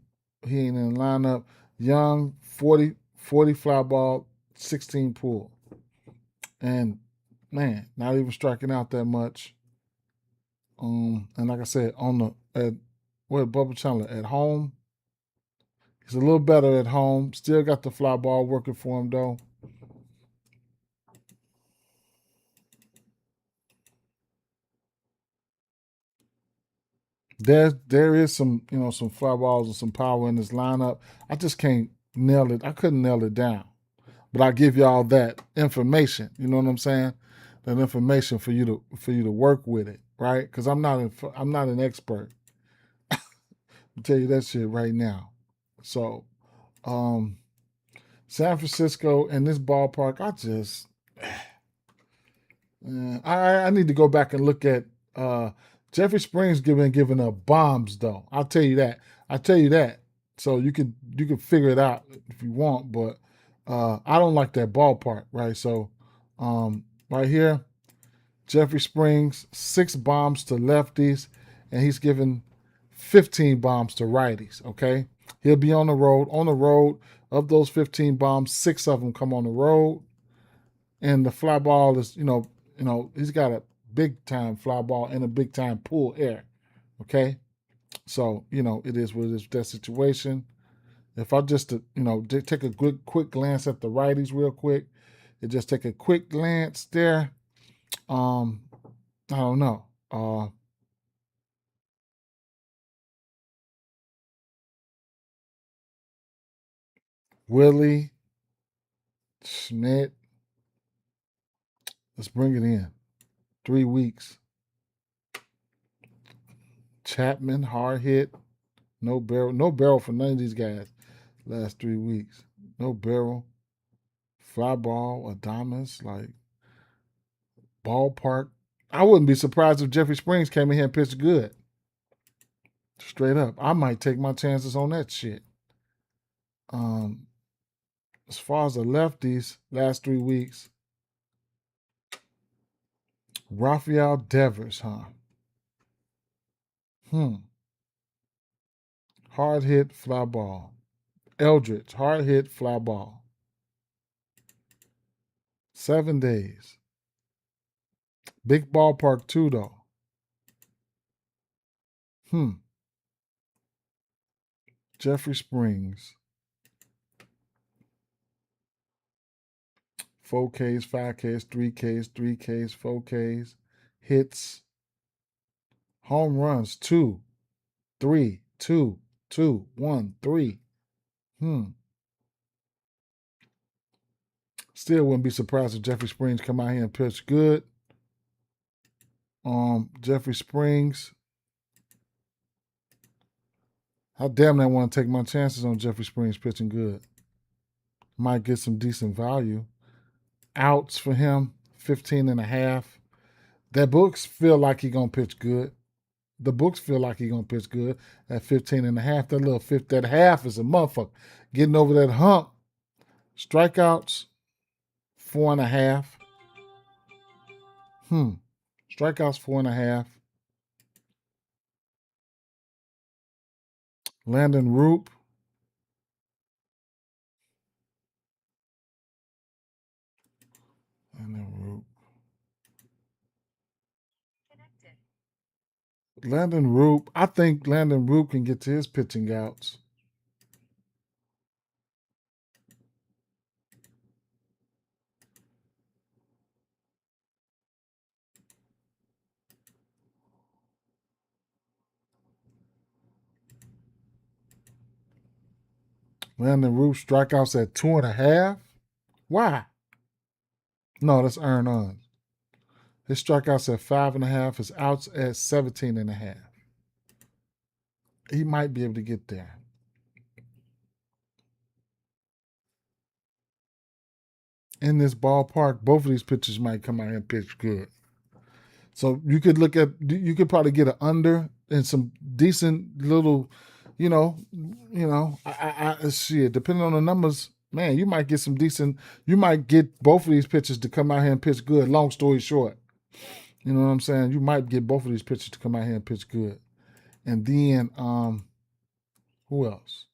[SPEAKER 2] he ain't in the lineup. Young, 40 fly ball, 16 pool. And man, not even striking out that much. And like I said, Bubba Chandler at home. He's a little better at home. Still got the fly ball working for him though. There is some fly balls and some power in this lineup. I just can't nail it. I couldn't nail it down. But I give y'all that information. You know what I'm saying? That information for you to work with it, right? Because I'm not an expert. I'll tell you that shit right now. So, San Francisco and this ballpark, I need to go back and look at Jeffrey Springs giving up bombs though. I'll tell you that. So you can figure it out if you want, but I don't like that ballpark, right? So right here, Jeffrey Springs, 6 bombs to lefties, and he's giving 15 bombs to righties. Okay, he'll be on the road. On the road, of those 15 bombs, 6 of them come on the road, and the fly ball is he's got a big time fly ball and a big time pull air. Okay, so it is what it is with that situation. If I just take a quick glance at the righties real quick, just take a quick glance there. I don't know. Willie Schmidt. Let's bring it in. 3 weeks. Chapman, hard hit. No barrel. No barrel for none of these guys last 3 weeks. No barrel. Fly ball, Adamas, like ballpark. I wouldn't be surprised if Jeffrey Springs came in here and pitched good. Straight up. I might take my chances on that shit. As far as the lefties, last 3 weeks, Rafael Devers, huh? Hard hit, fly ball. Eldridge, hard hit, fly ball. 7 days. Big ballpark too, though. Jeffrey Springs. 4Ks, 5Ks, 3Ks, 3Ks, 4Ks. Hits. Home runs, 2, 3, 2, 2, 1, 3. Still wouldn't be surprised if Jeffrey Springs come out here and pitch good. Jeffrey Springs. I damn near want to take my chances on Jeffrey Springs pitching good. Might get some decent value. Outs for him, 15.5. That books feel like he gonna pitch good. The books feel like he gonna pitch good at 15.5. That little fifth, that half is a motherfucker. Getting over that hump. Strikeouts, 4.5. Strikeouts, 4.5. Landon Roop.
[SPEAKER 3] Connected.
[SPEAKER 2] Landon Roop. I think Landon Roop can get to his pitching outs. Landon Roop strikeouts at 2.5. Why? No, that's earned on. His strikeouts at 5.5. His outs at 17.5. He might be able to get there. In this ballpark, both of these pitchers might come out here and pitch good. So you could probably get an under and some decent little, shit. Depending on the numbers, man, you might get some decent. You might get both of these pitchers to come out here and pitch good. Long story short, you know what I'm saying? You might get both of these pitchers to come out here and pitch good. And then, who else?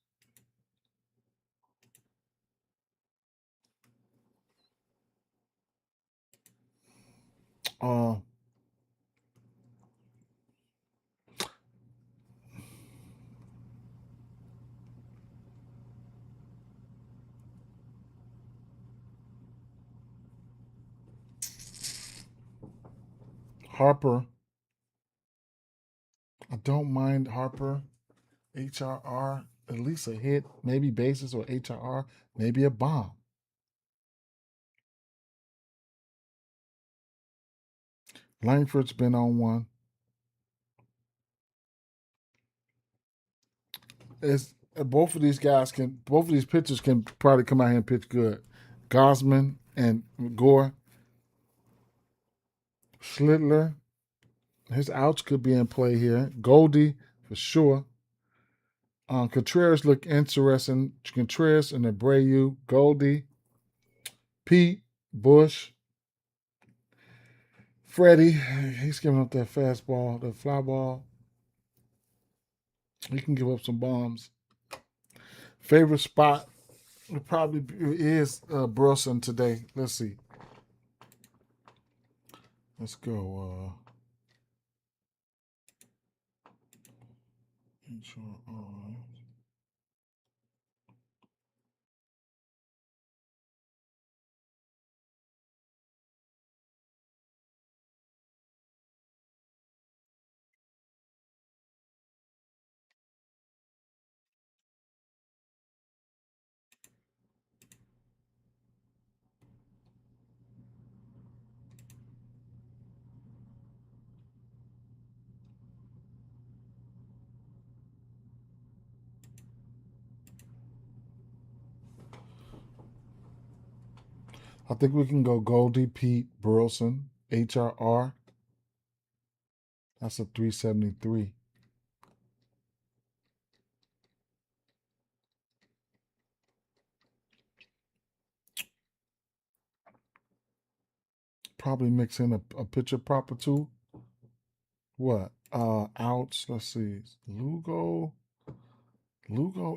[SPEAKER 2] Harper. I don't mind Harper. HRR, at least a hit, maybe bases or HRR, maybe a bomb. Langford's been on one. Both of these pitchers can probably come out here and pitch good. Gosman and Gore. Schlittler, his outs could be in play here. Goldie, for sure. Contreras look interesting. Contreras and Abreu. Goldie. Pete. Bush. Freddie, he's giving up that fastball, that fly ball. He can give up some bombs. Favorite spot probably is Burleson today. Let's see. Let's go. I think we can go Goldie, Pete, Burleson, HRR. That's a 373. Probably mix in a pitcher prop or two. What? Outs. Let's see. Lugo,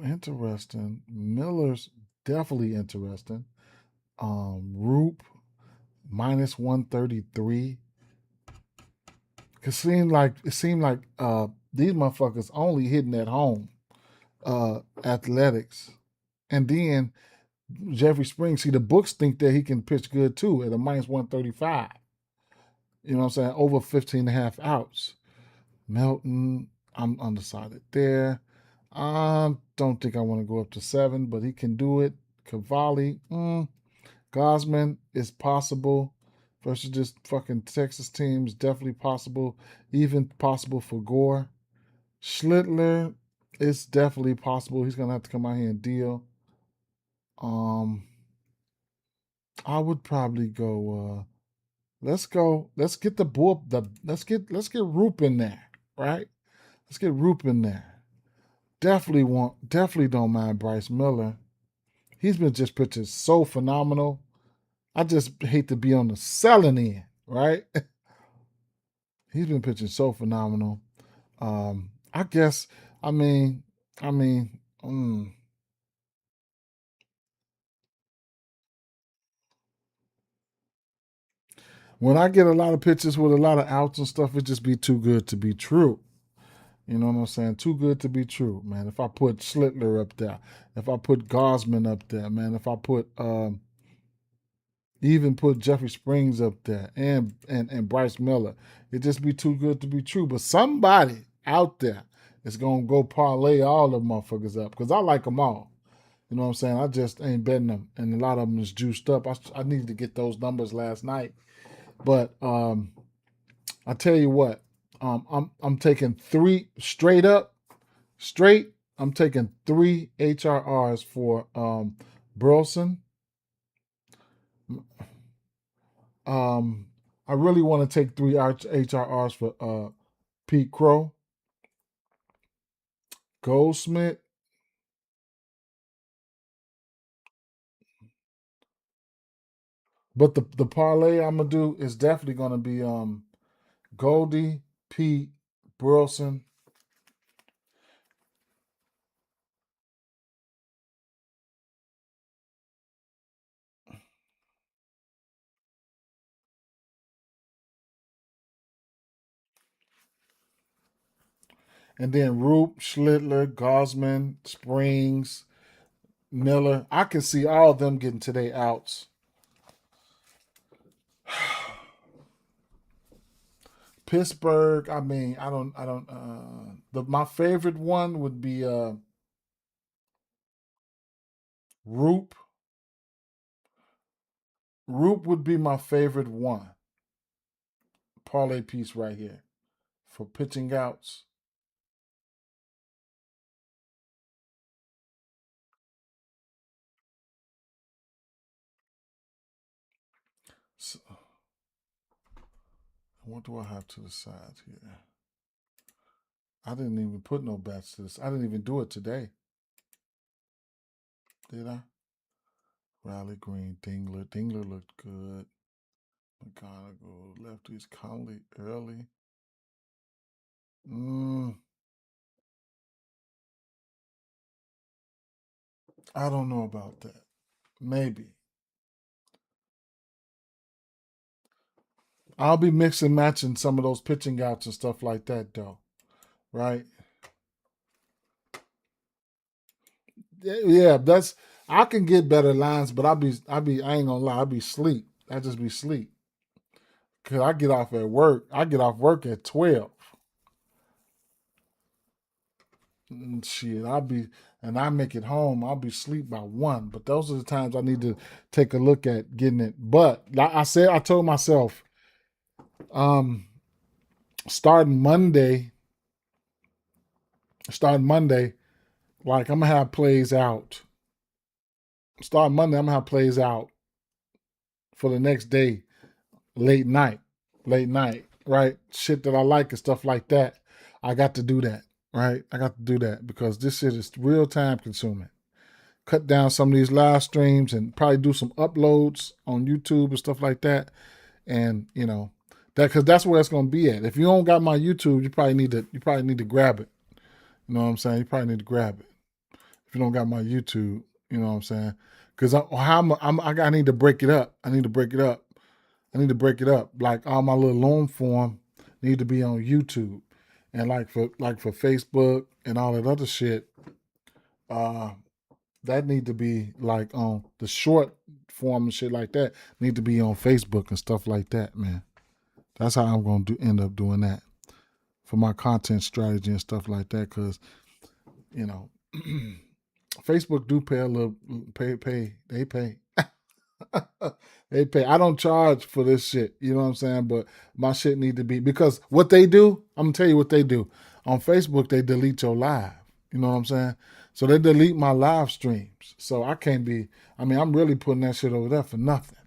[SPEAKER 2] interesting. Miller's definitely interesting. Roop minus 133. Cause it seemed like these motherfuckers only hitting at home. Athletics. And then Jeffrey Springs, see the books think that he can pitch good too at a minus 135. You know what I'm saying? Over 15 and a half outs. Melton, I'm undecided there. I don't think I want to go up to 7, but he can do it. Cavalli, Gosman is possible versus this fucking Texas team is definitely possible. Even possible for Gore. Schlittler, it's definitely possible. He's gonna have to come out here and deal. I would probably go. Let's get the bull. Let's get Roop in there, right? Let's get Roop in there. Definitely don't mind Bryce Miller. He's been just pitching so phenomenal. I just hate to be on the selling end, right? He's been pitching so phenomenal. I guess. I mean. When I get a lot of pitches with a lot of outs and stuff, it just be too good to be true. You know what I'm saying? Too good to be true, man. If I put Schlittler up there, if I put Gosman up there, man, if I put even put Jeffrey Springs up there and Bryce Miller, it just be too good to be true. But somebody out there is gonna go parlay all the motherfuckers up because I like them all. You know what I'm saying? I just ain't betting them, and a lot of them is juiced up. I needed to get those numbers last night, but I tell you what, I'm taking 3 straight up, straight. I'm taking 3 HRRs for Burleson. I really want to take 3 HRRs for Pete Crow, Goldsmith. But the parlay I'm gonna do is definitely gonna be Goldie, Pete, Burleson. And then Roop, Schlittler, Gosman, Springs, Miller. I can see all of them getting today outs. Pittsburgh, I mean, I don't my favorite one would be Roop. Roop would be my favorite one. Parlay piece right here for pitching outs. So, what do I have to the side here? I didn't even put no bets to this. I didn't even do it today. Did I? Riley Green, Dingler. Dingler looked good. McGonagall, lefties, Conley early. I don't know about that. Maybe. I'll be mixing matching some of those pitching outs and stuff like that though. Right? Yeah, that's I can get better lines, but I ain't gonna lie, I be sleep. I just be sleep. Cause I get off at work. I get off work at 12. And shit, I make it home. I'll be asleep by 1. But those are the times I need to take a look at getting it. But like I told myself, um, starting Monday, like I'm gonna have plays out. Starting Monday, I'm gonna have plays out for the next day, late night, right? Shit that I like and stuff like that. I got to do that, right? I got to do that because this shit is real time consuming. Cut down some of these live streams and probably do some uploads on YouTube and stuff like that. And that because that's where it's gonna be at. If you don't got my YouTube, you probably need to grab it. You know what I'm saying? You probably need to grab it if you don't got my YouTube. You know what I'm saying? Because I need to break it up. I need to break it up. Like all my little long form need to be on YouTube, and like for Facebook and all that other shit, that need to be like on the short form and shit like that need to be on Facebook and stuff like that, man. That's how I'm gonna end up doing that for my content strategy and stuff like that, because Facebook do pay a little they pay they pay. I don't charge for this shit, you know what I'm saying? But my shit need to be, because what they do, I'm gonna tell you what they do. On Facebook, they delete your live. You know what I'm saying? So they delete my live streams. So I can't be, I'm really putting that shit over there for nothing.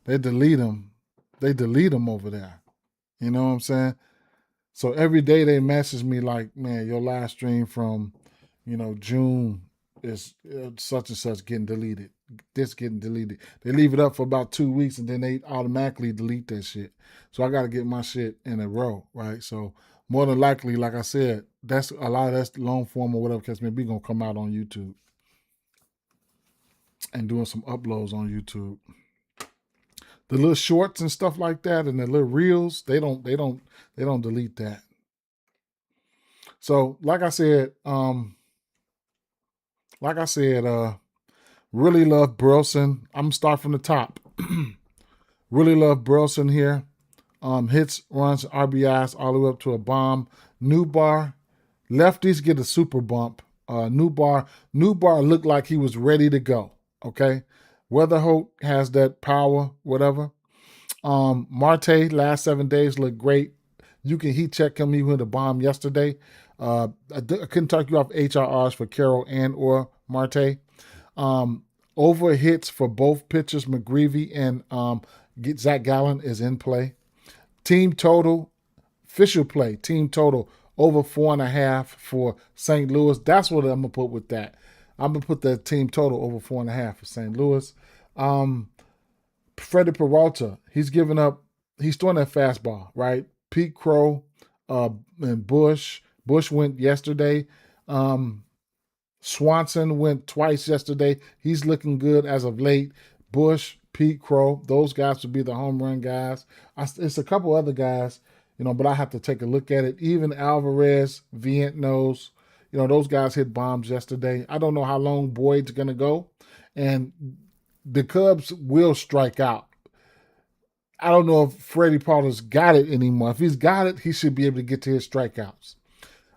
[SPEAKER 2] They delete them. They delete them over there. You know what I'm saying? So every day they message me like, man, your live stream from, June is such and such getting deleted. This getting deleted. They leave it up for about 2 weeks and then they automatically delete that shit. So I got to get my shit in a row, right? So more than likely, like I said, that's a lot of that's long form or whatever case may be gonna come out on YouTube and doing some uploads on YouTube. The little shorts and stuff like that and the little reels, they don't delete that. So like I said, really love Burleson. I'm gonna start from the top. Really love Burleson here. Hits, runs, RBIs all the way up to a bomb. New bar, lefties get a super bump. New bar looked like he was ready to go. Okay, Weatherholt has that power, whatever. Marte last 7 days looked great. You can heat check him. He went a bomb yesterday. I couldn't talk you off HRRs for Carroll and or Marte. Over hits for both pitchers, McGreevy and Zach Gallen is in play. Team total, official play, team total over 4.5 for St. Louis. That's what I'm going to put with that. I'm going to put that team total over 4.5 for St. Louis. Freddie Peralta, he's throwing that fastball, right? Pete Crow and Bush. Bush went yesterday. Swanson went twice yesterday. He's looking good as of late. Bush, Pete Crow, those guys would be the home run guys. It's a couple other guys, but I have to take a look at it. Even Alvarez, Vientos, those guys hit bombs yesterday. I don't know how long Boyd's going to go. And the Cubs will strike out. I don't know if Freddie Peralta's got it anymore. If he's got it, he should be able to get to his strikeouts.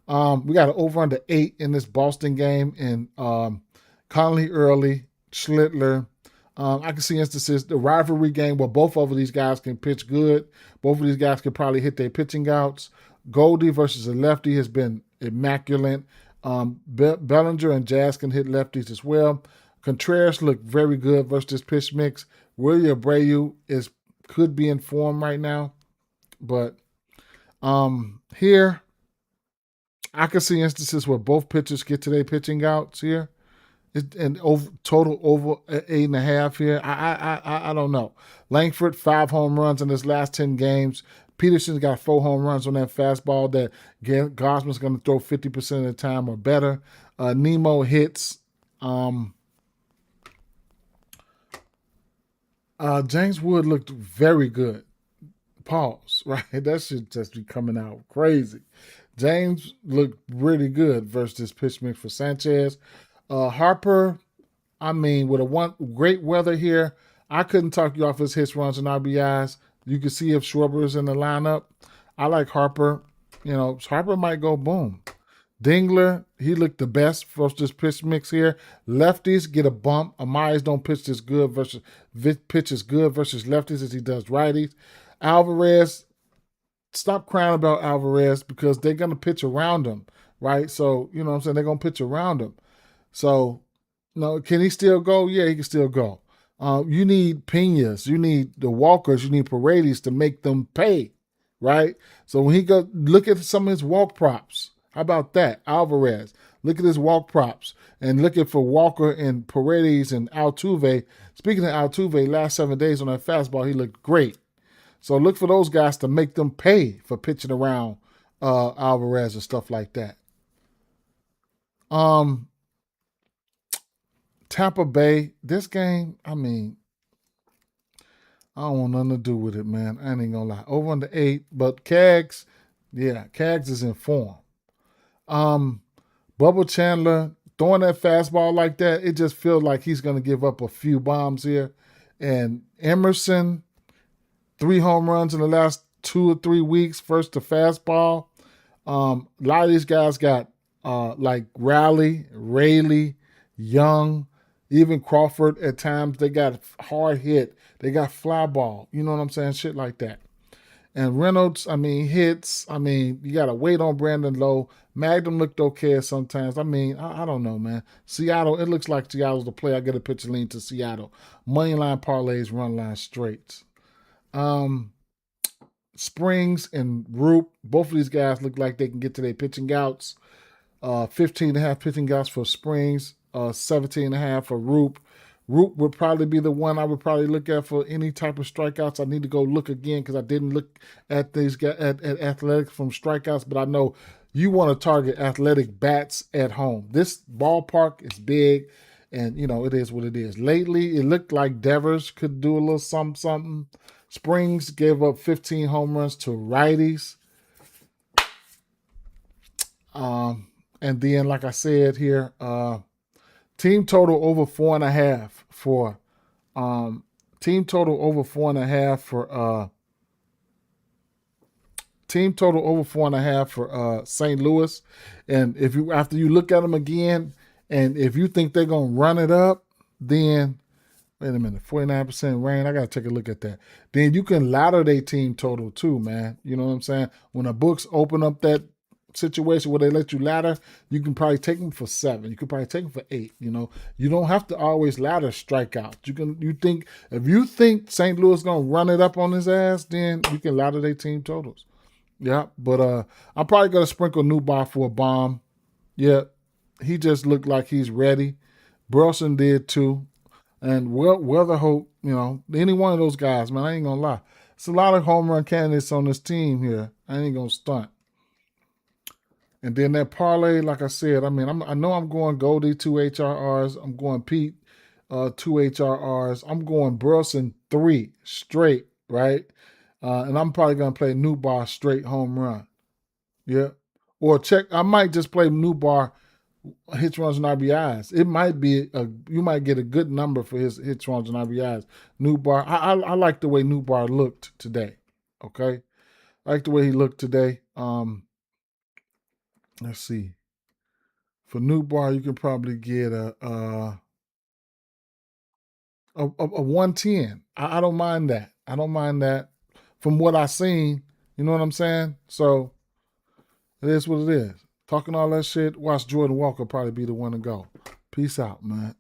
[SPEAKER 2] We got an over under 8 in this Boston game, and Conley early, Schlittler. I can see instances, the rivalry game where both of these guys can pitch good. Both of these guys can probably hit their pitching outs. Goldie versus a lefty has been immaculate. Bellinger and Jazz can hit lefties as well. Contreras looked very good versus this pitch mix. Willie Abreu could be in form right now. But here, I can see instances where both pitchers get to their pitching outs here. Total over 8.5 here. I don't know. Langford, 5 home runs in his last 10 games. Peterson's got 4 home runs on that fastball that Gosman's going to throw 50% of the time or better. Nemo hits. James Wood looked very good. Pause, right? That should just be coming out crazy. James looked really good versus this pitch mix for Sanchez. Harper, with a great weather here, I couldn't talk you off his hits, runs, and RBIs. You can see if Schwarber's in the lineup. I like Harper. Harper might go boom. Dingler, he looked the best for this pitch mix here. Lefties get a bump. Amaya don't pitch as good versus lefties as he does righties. Alvarez, stop crying about Alvarez because they're going to pitch around him, right? So, you know what I'm saying? They're going to pitch around him. So, can he still go? Yeah, he can still go. You need Pinas, you need the Walkers, you need Paredes to make them pay, right? So when he go look at some of his walk props. How about that? Alvarez. Look at his walk props and looking for Walker and Paredes and Altuve. Speaking of Altuve, last 7 days on that fastball, he looked great. So look for those guys to make them pay for pitching around Alvarez and stuff like that. Tampa Bay, this game, I mean, I don't want nothing to do with it, man. I ain't gonna lie. Over under 8, but Cags, yeah, Cags is in form. Bubba Chandler throwing that fastball like that, it just feels like he's gonna give up a few bombs here. And Emerson, 3 home runs in the last 2 or 3 weeks. First to fastball. A lot of these guys got like Rayleigh, Young, even Crawford at times. They got hard hit. They got fly ball. You know what I'm saying? Shit like that. And Reynolds, I mean, hits. I mean, you got to wait on Brandon Lowe. Magnum looked okay sometimes. I mean, I don't know, man. Seattle, it looks like Seattle's the play. I get a pitcher lean to Seattle. Money line parlays, run line straights. Springs and Roop, both of these guys look like they can get to their pitching outs. 15.5 pitching outs for Springs, 17.5 for Roop. Roop would probably be the one I would probably look at for any type of strikeouts. I need to go look again because I didn't look at these guys at Athletic from strikeouts, but I know you want to target Athletic bats at home. This ballpark is big, and you know it is what it is. Lately, it looked like Devers could do a little something. Springs gave up 15 home runs to righties. And then, like I said here, team total over 4.5 for team total over 4.5 for team total over 4.5 for St. Louis. And if you after you look at them again, and if you think they're gonna run it up, then wait a minute, 49% rain. I gotta take a look at that. Then you can ladder their team total too, man. You know what I'm saying? When the books open up that situation where they let you ladder, you can probably take them for 7. You can probably take them for 8. You know, you don't have to always ladder strikeouts. If you think St. Louis is gonna run it up on his ass, then you can ladder their team totals. Yeah, but I'm probably gonna sprinkle Newbar for a bomb. Yeah, he just looked like he's ready. Burleson did too. And Weatherhope, you know, any one of those guys, man, I ain't gonna lie. It's a lot of home run candidates on this team here. I ain't gonna stunt. And then that parlay, like I said, I mean, I know I'm going Goldie 2 HRRs. I'm going Pete 2 HRRs. I'm going Burleson 3 straight, right? And I'm probably gonna play Newbar straight home run. Yeah. Or I might just play Newbar hits, runs, and RBIs. It might be you might get a good number for his hits, runs, and RBIs. Newbar, I like the way Newbar looked today. Okay, I like the way he looked today. Let's see. For Newbar, you can probably get a 110. I don't mind that. I don't mind that. From what I've seen, you know what I'm saying. So it is what it is. Talking all that shit, watch Jordan Walker probably be the one to go. Peace out, man.